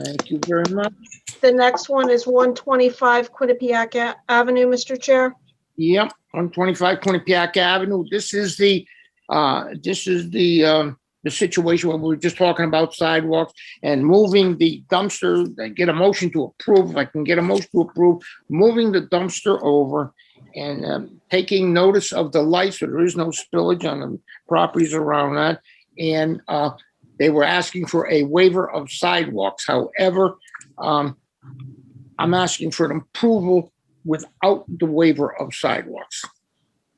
Thank you very much. The next one is 125 Quinnipiac Avenue, Mr. Chair. Yep, 125 Quinnipiac Avenue. This is the situation where we were just talking about sidewalks and moving the dumpster. I get a motion to approve. If I can get a motion to approve, moving the dumpster over and taking notice of the lights so there is no spillage on the properties around that. And they were asking for a waiver of sidewalks. However, I'm asking for an approval without the waiver of sidewalks.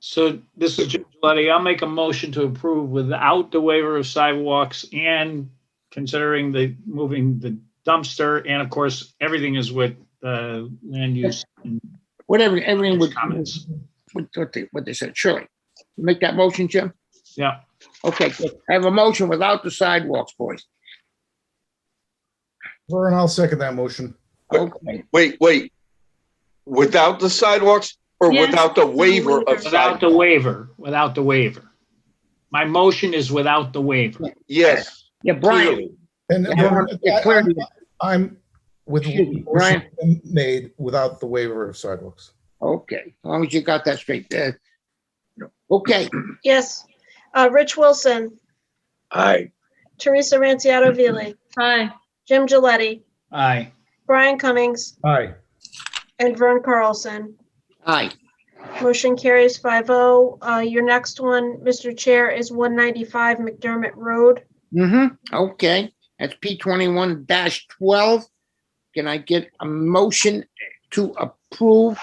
So this is Jim Gilletti. I'll make a motion to approve without the waiver of sidewalks and considering the moving the dumpster. And of course, everything is with land use. and Whatever, everything would, Comments. what they said, surely. Make that motion, Jim? Yeah. Okay, good. I have a motion without the sidewalks, boys. Vern, I'll second that motion. Okay, Wait. Without the sidewalks or Yes, without the waiver of Without the sidewalks? waiver. My motion is without the waiver. Yes. yeah, Brian. clearly. And Yeah, Vern, yeah, clearly. I'm with Excuse me, Brian. motion made without the waiver of sidewalks. Okay, as long as you got that straight. Okay, Yes. Rich Wilson, Aye. Teresa Ranciato Vili, Aye. Jim Gilletti, Aye. Brian Cummings, Aye. and Vern Carlson. aye. Motion carries 5-0. Your next one, Mr. Chair, is 195 McDermott Road. Okay, that's P21-12. Can I get a motion to approve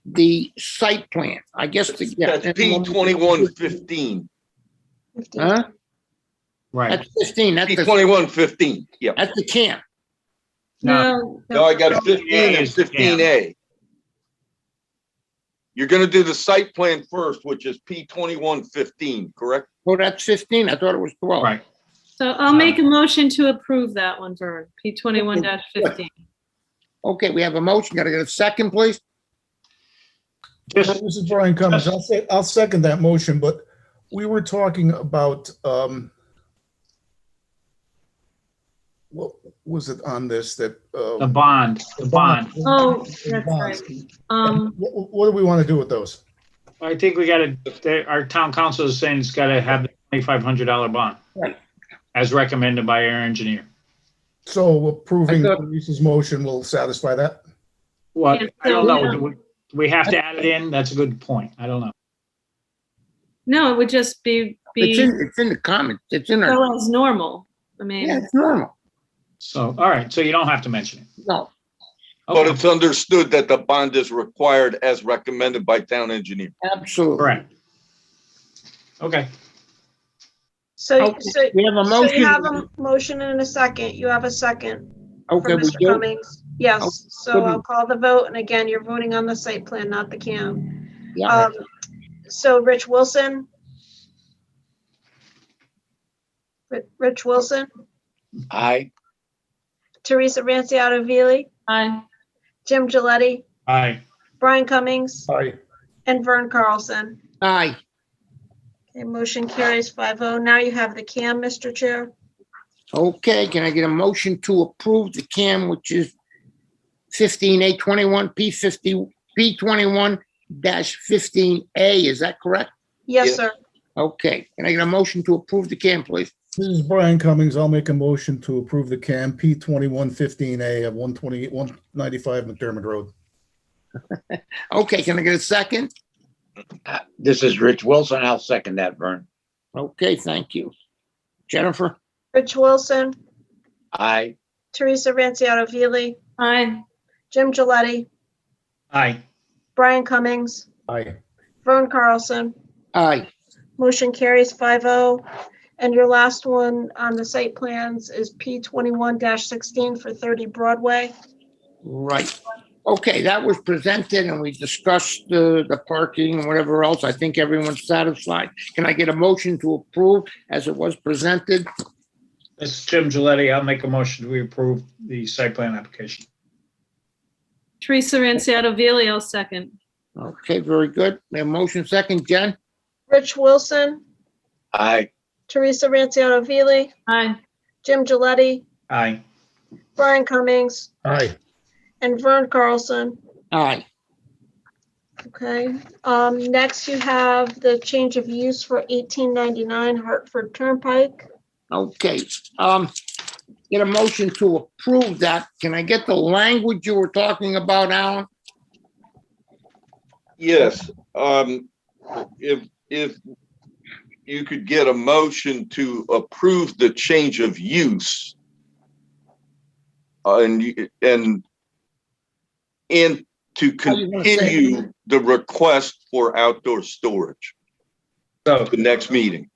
the site plan? I guess the. yeah, That's P2115. Huh? Right. That's 15, that's the, P2115. Yeah. that's the camp. No. No, I got 15 and 15A. You're gonna do the site plan first, which is P2115, correct? Oh, that's 15, I thought it was 12. Right. So I'll make a motion to approve that one, Vern, P21-15. Okay, we have a motion, gotta get a second, please? Just, This is Brian Cummings. I'll second that motion, but we were talking about, what was it on this that? the bond. Oh, that's right. What do we want to do with those? I think we gotta, our town council is saying it's gotta have the $2,500 bond. Right. As recommended by our engineer. So approving I thought- Lisa's motion will satisfy that? What, Yeah, I don't so, know. Do we have to add it in? That's a good point. I don't know. No, it would just be It's in the comments. It's in our, so as normal. I yeah, mean, it's normal. So, all right, so you don't have to mention it. No, But Okay, it's understood that the bond is required as recommended by town engineer. absolutely. correct. Okay, So, Okay, so, we have a so you have motion. a motion and a second. You have a second Okay, from we Mr. do. Cummings. Yes, Oh, so good. I'll call the vote, and again, you're voting on the site plan, not the CAM. Yeah, So Rich Wilson? Rich Wilson? Aye. Teresa Ranciano Vili? I, Jim Gilletti? aye. Brian Cummings? Aye. And Vern Carlson? aye. Okay, motion carries 5-0. Now you have the CAM, Mr. Chair. Okay, can I get a motion to approve the CAM, which is 15A21, P21-15A, is that correct? Yes, Yes. sir. Okay, can I get a motion to approve the CAM, please? This is Brian Cummings. I'll make a motion to approve the CAM P2115A of 195 McDermott Road. Okay, can I get a second? This is Rich Wilson. I'll second that, Vern. Okay, thank you. Jennifer? Rich Wilson? Aye. Teresa Ranciano Vili? I, Jim Gilletti? Aye. Brian Cummings? Aye. Vern Carlson? Aye. Motion carries 5-0. And your last one on the site plans is P21-16 for 30 Broadway. Right. Okay, that was presented and we discussed the parking and whatever else. I think everyone's satisfied. Can I get a motion to approve as it was presented? This is Jim Gilletti. I'll make a motion to approve the site plan application. Teresa Ranciano Vili, I'll second. Okay, very good. We have motion second. Jen? Rich Wilson? Aye. Teresa Ranciano Vili? I, Jim Gilletti? Aye. Brian Cummings? Aye. And Vern Carlson? Aye. Okay, next you have the change of use for 1899 Hartford Turnpike. Okay, get a motion to approve that. Can I get the language you were talking about, Alan? Yes, if you could get a motion to approve the change of use. And to How you gonna say it? continue the request for outdoor storage, So, the next meeting.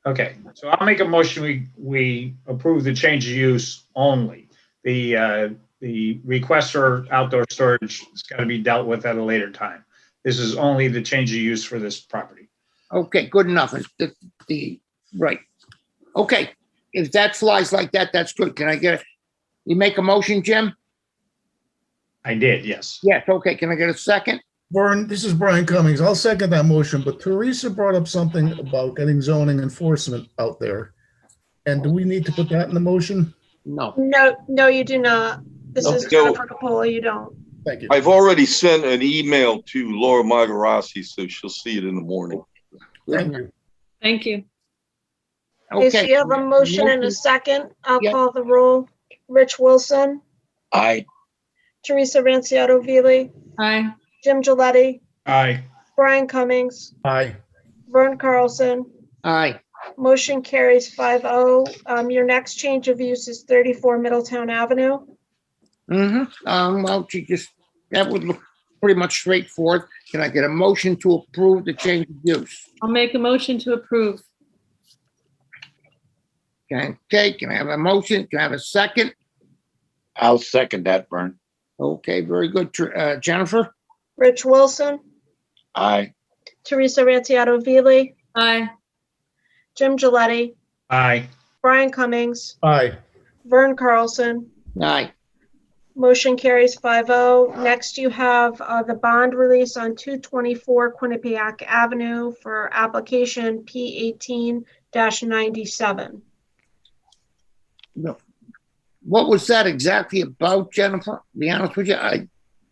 okay, so I'll make a motion, we approve the change of use only. The request for outdoor storage has got to be dealt with at a later time. This is only the change of use for this property. Okay, good enough. It's right. Okay, if that flies like that, that's good. Can I get, you make a motion, Jim? I did, yes. Yes, okay. Can I get a second? Vern, this is Brian Cummings. I'll second that motion, but Teresa brought up something about getting zoning enforcement out there. And do we need to put that in the motion? No. No, you do not. This is No. Jennifer Capola, you don't. Thank you. I've already sent an email to Laura Magarossi, so she'll see it in the morning. Thank you. thank you. Okay, so you have a motion and a second. I'll call the roll. Rich Wilson, Aye. Teresa Ranciano Vili, I, Jim Gilletti, Aye. Brian Cummings, Aye. Vern Carlson. Aye. Motion carries 5-0. Your next change of use is 34 Middletown Avenue. Well, that would look pretty much straightforward. Can I get a motion to approve the change of use? I'll make a motion to approve. Okay, can I have a motion? Can I have a second? I'll second that, Vern. Okay, very good. Jennifer? Rich Wilson, Aye. Teresa Ranciano Vili, I, Jim Gilletti, Aye. Brian Cummings, Aye. Vern Carlson. Aye. Motion carries 5-0. Next, you have the bond release on 224 Quinnipiac Avenue for application P18-97. No. What was that exactly about, Jennifer? To be honest with you,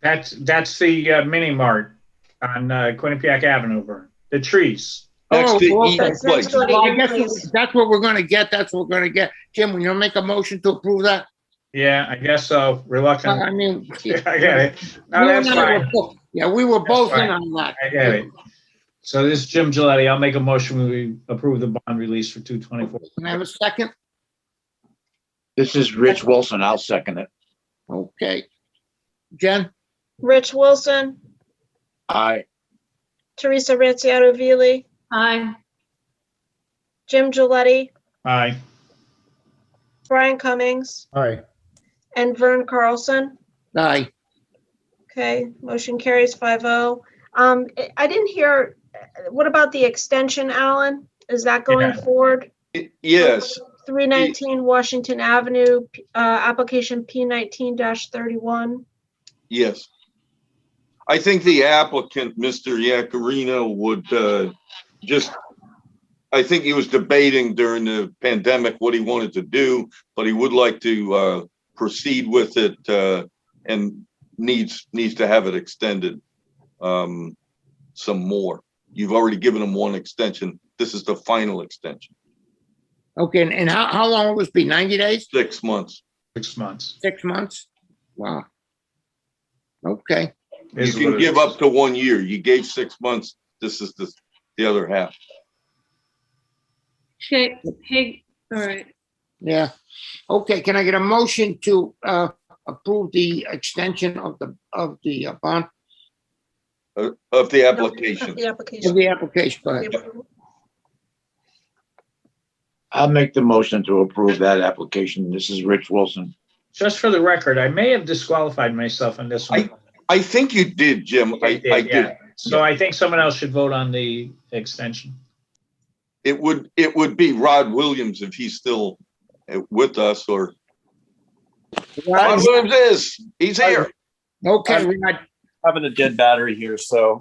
That's the mini mart on Quinnipiac Avenue, Vern. The trees. Next to well, Eaton Place. well, I guess that's what we're gonna get. That's what we're gonna get. Jim, will you make a motion to approve that? Yeah, I guess so. Reluctant. I mean, I get it. No, you that's and I fine. yeah, we were both in fine. on that. I get it. So this is Jim Gilletti. I'll make a motion. We approve the bond release for 224. Can I have a second? This is Rich Wilson. I'll second it. Okay. Jen? Rich Wilson, Aye. Teresa Ranciano Vili, Aye. Jim Gilletti, Aye. Brian Cummings, Aye. and Vern Carlson. Aye. Okay, motion carries 5-0. I didn't hear, what about the extension, Alan? Is that going Yeah. forward? Yes, 319 Washington Avenue, application P19-31. yes. I think the applicant, Mr. Yacarino, would I think he was debating during the pandemic what he wanted to do, but he would like to proceed with it and needs to have it extended some more. You've already given him one extension. This is the final extension. Okay, and how long will this be? 90 days? 6 months. 6 months. 6 months? Wow. Okay. You Is what can it give is. up to 1 year. You gave 6 months. This is the other half. Okay, hey, all right. Yeah. Okay, can I get a motion to approve the extension of the bond, Of the application. The application. of the application? Go ahead. I'll make the motion to approve that application. This is Rich Wilson. Just for the record, I may have disqualified myself on this one. I think you did, Jim. I did. Yeah. So I think someone else should vote on the extension. It would be Rod Williams if he's still with us, or Rod Williams he's here. Okay, we're not, Having a dead battery here, so.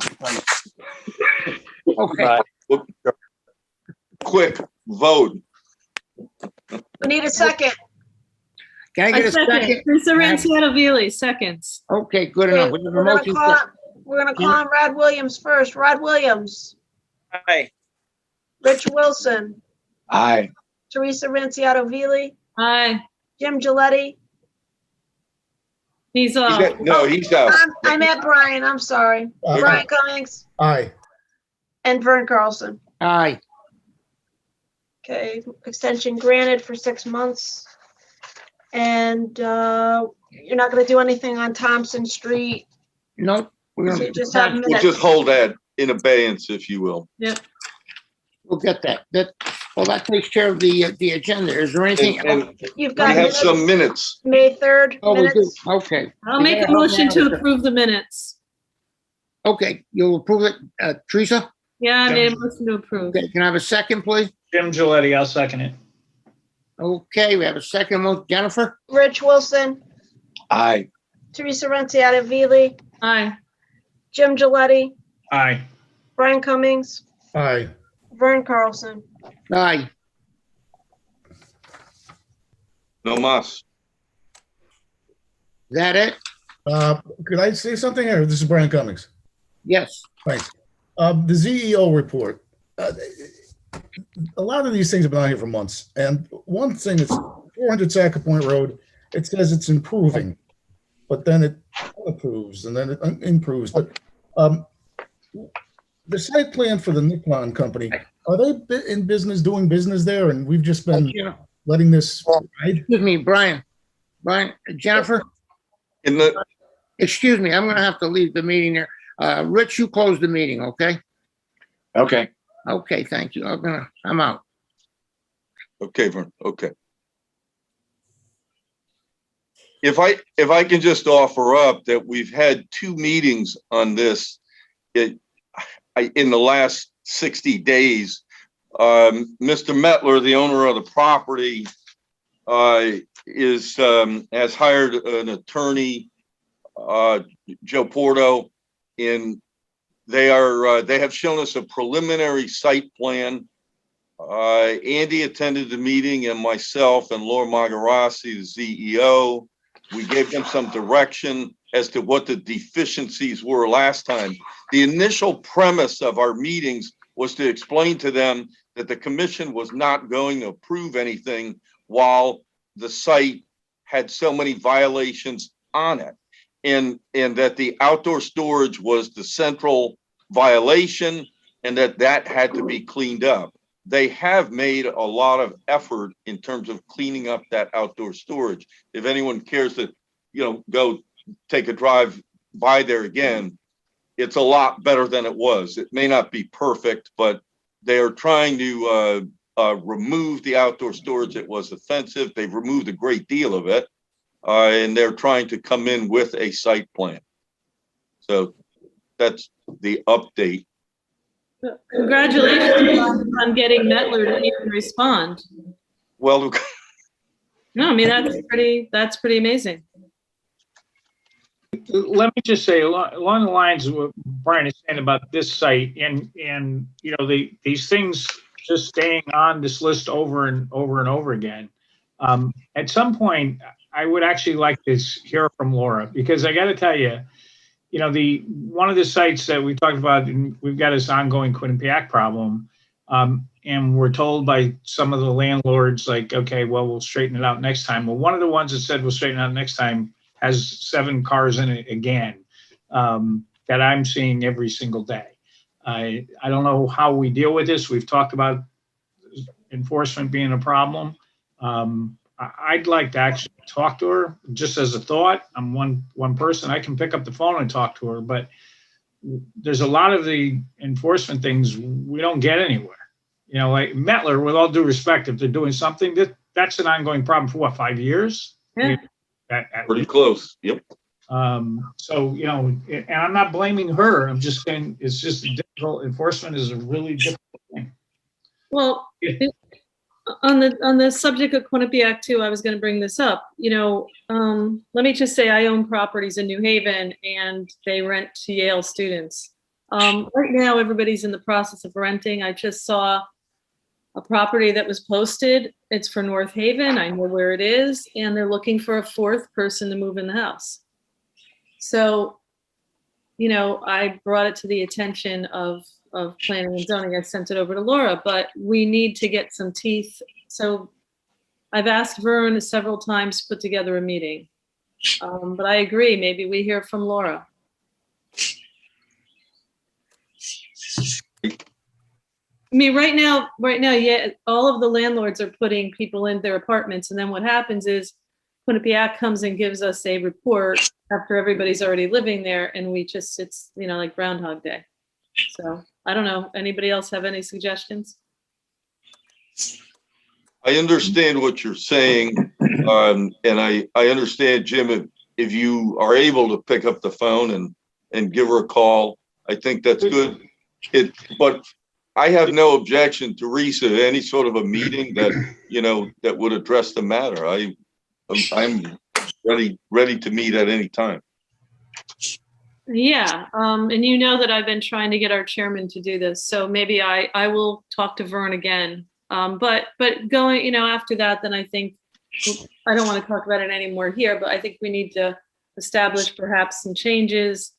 okay. Quick vote. We need a second. Can I get a second? Teresa Ranciano Vili, seconds. Okay, good enough. We have a We're gonna motion. call on Rod Williams first. Rod Williams, Aye. Rich Wilson, Aye. Teresa Ranciano Vili, Aye. Jim Gilletti. He's off. He's out. I'm at Brian, I'm sorry. Aye. Brian Cummings Aye. and Vern Carlson. Aye. Okay, extension granted for 6 months. And you're not gonna do anything on Thompson Street? Nope. We're So gonna you just have We'll minutes. just hold that in abeyance, if you will. Yep. We'll get that. Well, that takes care of the agenda. Is there anything else? And You've we got have minutes, some minutes. May 3rd Oh, we do. minutes. Okay. I'll make a motion to approve the minutes. Okay, you'll approve it, Teresa? Yeah, I made a motion to approve. Okay, can I have a second, please? Jim Gilletti, I'll second it. Okay, we have a second. Jennifer? Rich Wilson, Aye. Teresa Ranciano Vili, Aye. Jim Gilletti, Aye. Brian Cummings, Aye. Vern Carlson. Aye. No mas. Is that it? Could I say something here? This is Brian Cummings. Yes. Thanks. The ZEO report. A lot of these things have been on here for months. And one thing is 400 Sacker Point Road, it says it's improving, but then it improves and then it improves. But the site plan for the Nippon Company, are they in business, doing business there? And we've just been letting this ride? Excuse me, Brian. Jennifer? Excuse me, I'm going to have to leave the meeting there. Rich, you close the meeting, okay? Okay. Okay, thank you. I'm out. Okay, Vern, okay. If I can just offer up that we've had 2 meetings on this in the last 60 days. Mr. Metler, the owner of the property, has hired an attorney, Joe Porto, and they have shown us a preliminary site plan. Andy attended the meeting, and myself and Laura Magarasi, the CEO, we gave them some direction as to what the deficiencies were last time. The initial premise of our meetings was to explain to them that the commission was not going to approve anything while the site had so many violations on it. And that the outdoor storage was the central violation and that had to be cleaned up. They have made a lot of effort in terms of cleaning up that outdoor storage. If anyone cares to, go take a drive by there again, it's a lot better than it was. It may not be perfect, but they are trying to remove the outdoor storage that was offensive. They've removed a great deal of it, and they're trying to come in with a site plan. So that's the update. Congratulations on getting Mettler to even respond. Well, No, I mean, that's pretty amazing. Let me just say, along the lines of what Brian is saying about this site and these things just staying on this list over and over and over again. At some point, I would actually like to hear from Laura, because I got to tell you, one of the sites that we talked about, and we've got this ongoing Quinnipiac problem, and we're told by some of the landlords, like, okay, well, we'll straighten it out next time. Well, one of the ones that said we'll straighten it out next time has 7 cars in it again, that I'm seeing every single day. I don't know how we deal with this. We've talked about enforcement being a problem. I'd like to actually talk to her, just as a thought. I'm one person. I can pick up the phone and talk to her, but there's a lot of the enforcement things we don't get anywhere. Like Mettler, with all due respect, if they're doing something, that's an ongoing problem for 5 years? Yeah. Pretty close. Yep. So, and I'm not blaming her. I'm just saying it's just difficult. Enforcement is a really difficult thing. Well, on the subject of Quinnipiac too, I was going to bring this up. Let me just say I own properties in New Haven, and they rent to Yale students. Right now, everybody's in the process of renting. I just saw a property that was posted. It's for North Haven. I know where it is, and they're looking for a 4th person to move in the house. So, I brought it to the attention of planning and zoning. I sent it over to Laura, but we need to get some teeth. So I've asked Vern several times to put together a meeting. But I agree, maybe we hear from Laura. I mean, right now, yeah, all of the landlords are putting people in their apartments, and then what happens is Quinnipiac comes and gives us a report after everybody's already living there, and it's like Groundhog Day. So I don't know. Anybody else have any suggestions? I understand what you're saying, and I understand, Jim, if you are able to pick up the phone and give her a call, I think that's good. But I have no objection, Teresa, to any sort of a meeting that would address the matter. I'm ready to meet at any time. Yeah, and that I've been trying to get our chairman to do this, so maybe I will talk to Vern again. But going, after that, then I think, I don't want to talk about it anymore here, but I think we need to establish perhaps some changes,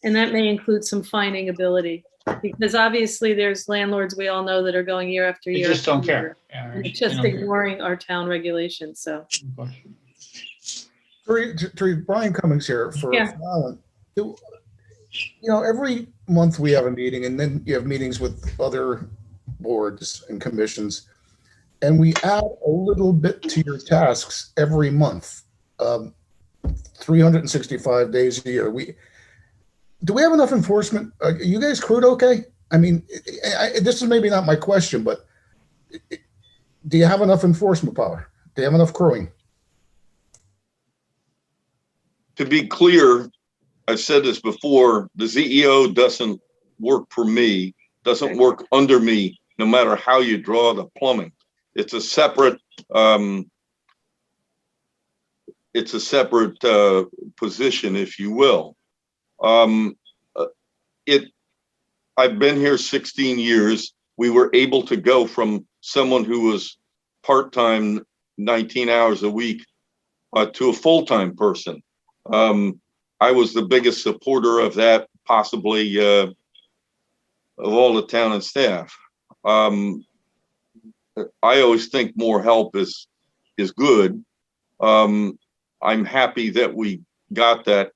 and that may include some fining ability, because obviously there's landlords we all know that are going year after year. They just don't after year, care. Yeah, and they just don't care. ignoring our town regulations, so. Brian Cummings here for Yeah. Alan. Every month we have a meeting, and then you have meetings with other boards and commissions, and we add a little bit to your tasks every month, 365 days a year. Do we have enough enforcement? Are you guys crewed okay? I mean, this is maybe not my question, but do you have enough enforcement power? Do you have enough crewing? To be clear, I've said this before, the CEO doesn't work for me, doesn't work under me, no matter how you draw the plumbing. It's a separate it's a separate position, if you will. I've been here 16 years. We were able to go from someone who was part-time, 19 hours a week, to a full-time person. I was the biggest supporter of that, possibly, of all the town and staff. I always think more help is good. I'm happy that we got that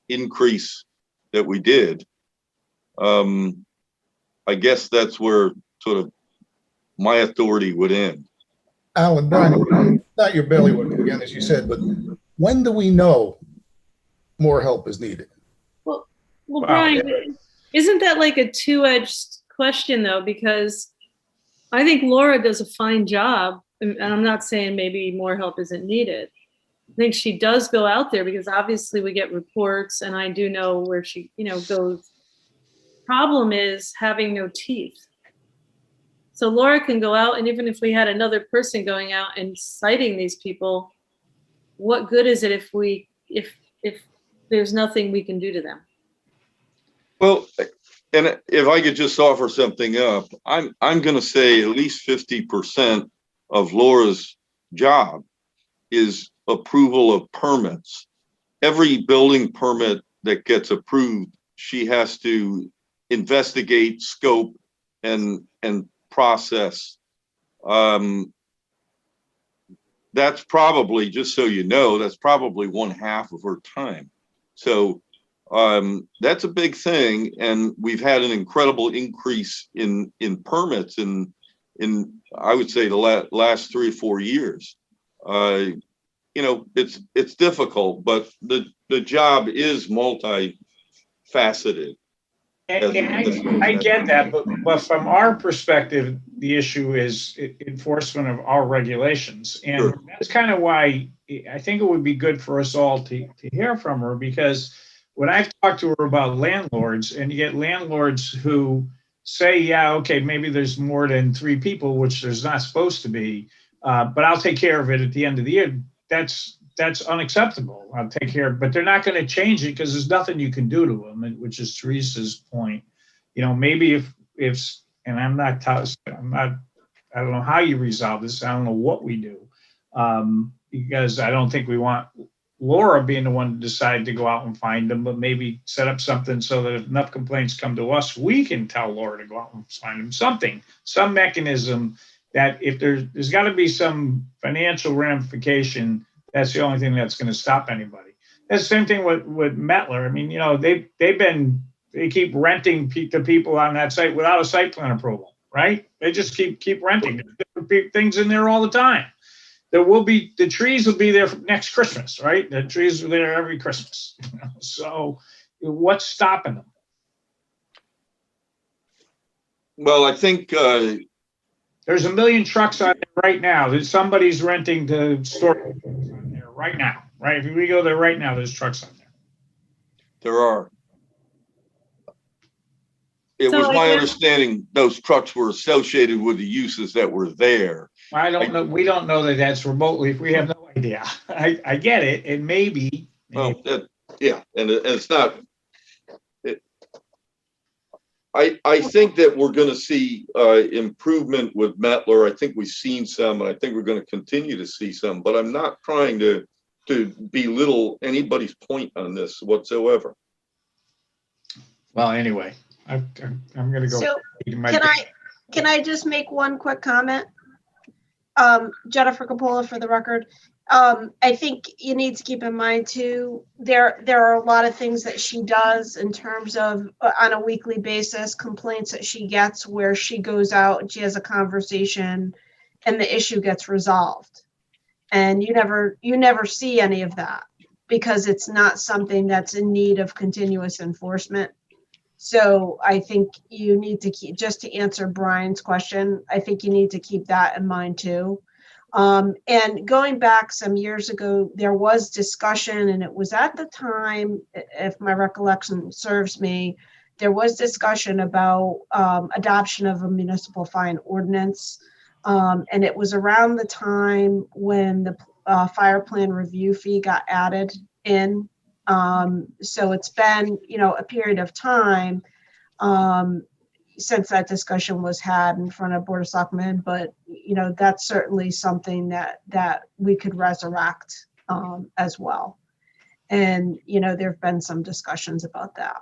increase that we did. I guess that's where sort of my authority would end. Alan, Brian, not your bailiwick again, as you said, but when do we know more help is needed? Well, Brian, isn't that like a two-edged question though? Because I think Laura does a fine job, and I'm not saying maybe more help isn't needed. I think she does go out there because obviously we get reports, and I do know where she, goes. Problem is having no teeth. So Laura can go out, and even if we had another person going out and citing these people, what good is it if there's nothing we can do to them? Well, and if I could just offer something up, I'm going to say at least 50% of Laura's job is approval of permits. Every building permit that gets approved, she has to investigate, scope, and process. That's probably, just so you know, that's probably 1/2 of her time. So that's a big thing, and we've had an incredible increase in permits in I would say the last 3 or 4 years. It's difficult, but the job is multifaceted. And I get that, but from our perspective, the issue is enforcement of our regulations. And Sure. That's kind of why I think it would be good for us all to hear from her, because when I've talked to her about landlords, and you get landlords who say, yeah, okay, maybe there's more than 3 people, which there's not supposed to be, but I'll take care of it at the end of the year. That's unacceptable. I'll take care of it, but they're not going to change it because there's nothing you can do to them, which is Teresa's point. Maybe if and I don't know how you resolve this. I don't know what we do, because I don't think we want Laura being the one to decide to go out and find them, but maybe set up something so that if enough complaints come to us, we can tell Laura to go out and find them. Some mechanism that if there's got to be some financial ramification, that's the only thing that's going to stop anybody. That's the same thing with Mettler. I mean, they keep renting to people on that site without a site plan approval, right? They just keep renting. There's different things in there all the time. The trees will be there for next Christmas, right? The trees are there every Christmas. So what's stopping them? Well, I think there's 1 million trucks out there right now that somebody's renting to store on there right now, right? If we go there right now, there's trucks on there. there are. It So was I my guess- understanding those trucks were associated with the uses that were there. I don't know. We don't know that that's remotely. We have no idea. I get it. It may be. Well, yeah, and it's not. I think that we're going to see improvement with Mettler. I think we've seen some, and I think we're going to continue to see some. But I'm not trying to belittle anybody's point on this whatsoever. Well, anyway, I'm going to go. So can I just make one quick comment? Jennifer Capola for the record. I think you need to keep in mind too, there are a lot of things that she does in terms of on a weekly basis, complaints that she gets where she goes out and she has a conversation and the issue gets resolved. And you never see any of that because it's not something that's in need of continuous enforcement. So I think you need to keep, just to answer Brian's question, I think you need to keep that in mind too. And going back some years ago, there was discussion, and it was at the time, if my recollection serves me, there was discussion about adoption of a municipal fine ordinance. And it was around the time when the fire plan review fee got added in. So it's been, a period of time since that discussion was had in front of Board of Selectmen, but, that's certainly something that we could resurrect as well. And, there've been some discussions about that.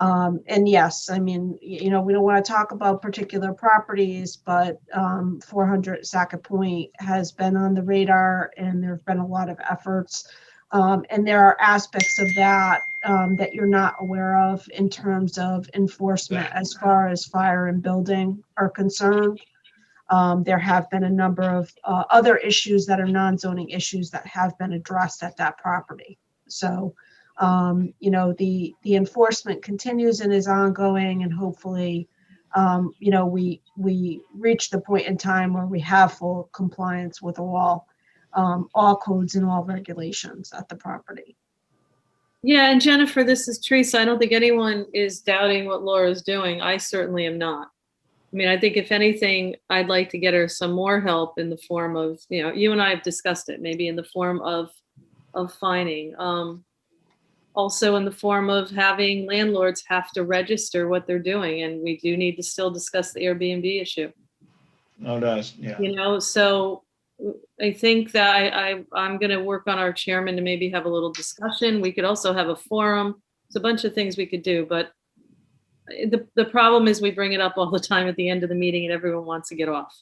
And yes, I mean, we don't want to talk about particular properties, but 400 Sackett Point has been on the radar, and there've been a lot of efforts. And there are aspects of that that you're not aware of in terms of enforcement as far as fire and building are concerned. There have been a number of other issues that are non-zoning issues that have been addressed at that property. So, the enforcement continues and is ongoing, and hopefully, we reach the point in time where we have full compliance with all codes and all regulations at the property. Yeah, and Jennifer, this is Teresa. I don't think anyone is doubting what Laura's doing. I certainly am not. I mean, I think if anything, I'd like to get her some more help in the form of, you and I have discussed it, maybe in the form of fining. Also in the form of having landlords have to register what they're doing. And we do need to still discuss the Airbnb issue. No, does, yeah. So I think that I'm going to work on our chairman to maybe have a little discussion. We could also have a forum. There's a bunch of things we could do, but the problem is we bring it up all the time at the end of the meeting and everyone wants to get off.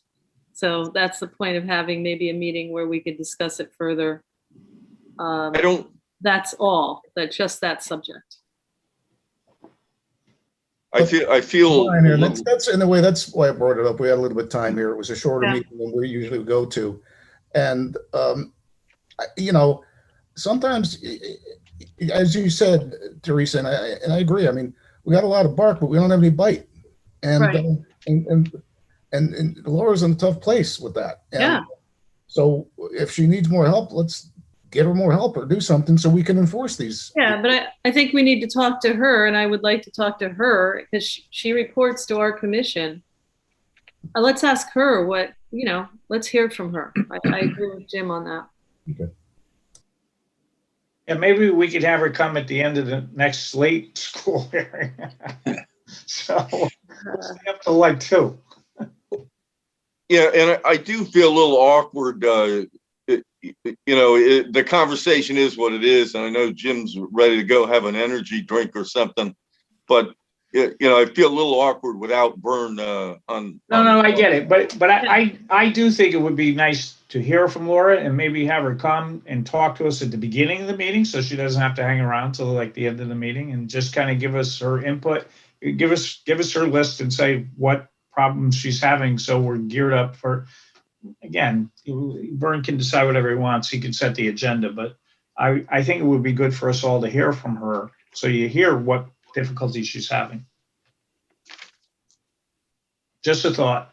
So that's the point of having maybe a meeting where we could discuss it further. That's all, just that subject. I feel. That's in a way, that's why I brought it up. We had a little bit of time here. It was a shorter meeting than we usually go to. And, sometimes, as you said, Teresa, and I agree. I mean, we got a lot of bark, but we don't have any bite. And, right. and Laura's in a tough place with that. And yeah. So if she needs more help, let's get her more help or do something so we can enforce these. Yeah, but I think we need to talk to her, and I would like to talk to her because she reports to our commission. Let's ask her let's hear from her. I agree with Jim on that. Okay. And maybe we could have her come at the end of the next slate school hearing. So we'll stay up till like 2. Yeah, and I do feel a little awkward. The conversation is what it is, and I know Jim's ready to go have an energy drink or something, but I feel a little awkward without Vern on. No, I get it, but I do think it would be nice to hear from Laura and maybe have her come and talk to us at the beginning of the meeting, so she doesn't have to hang around till like the end of the meeting, and just kind of give us her input, give us her list, and say what problems she's having, so we're geared up for. Again, Vern can decide whatever he wants. He can set the agenda, but I think it would be good for us all to hear from her, so you hear what difficulties she's having. Just a thought.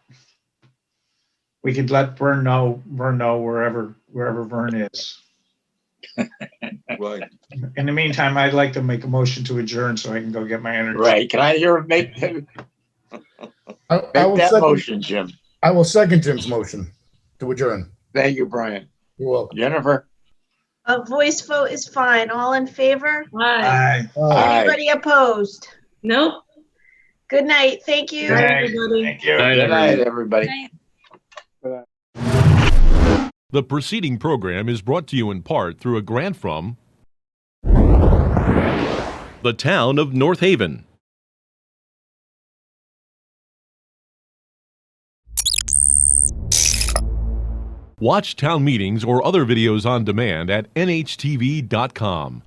We could let Vern know wherever Vern is. Right. In the meantime, I'd like to make a motion to adjourn so I can go get my energy. Right. Can I hear him make that motion, Jim? I will second Jim's motion to adjourn. Thank you, Brian. You're welcome. Jennifer? A voice vote is fine. All in favor? Aye. Anybody opposed? Nope. Good night. Thank you. Good night. Everybody. Thank you. Good night, everybody. The preceding program is brought to you in part through a grant from the town of North Haven. Watch town meetings or other videos on demand at nhtv.com.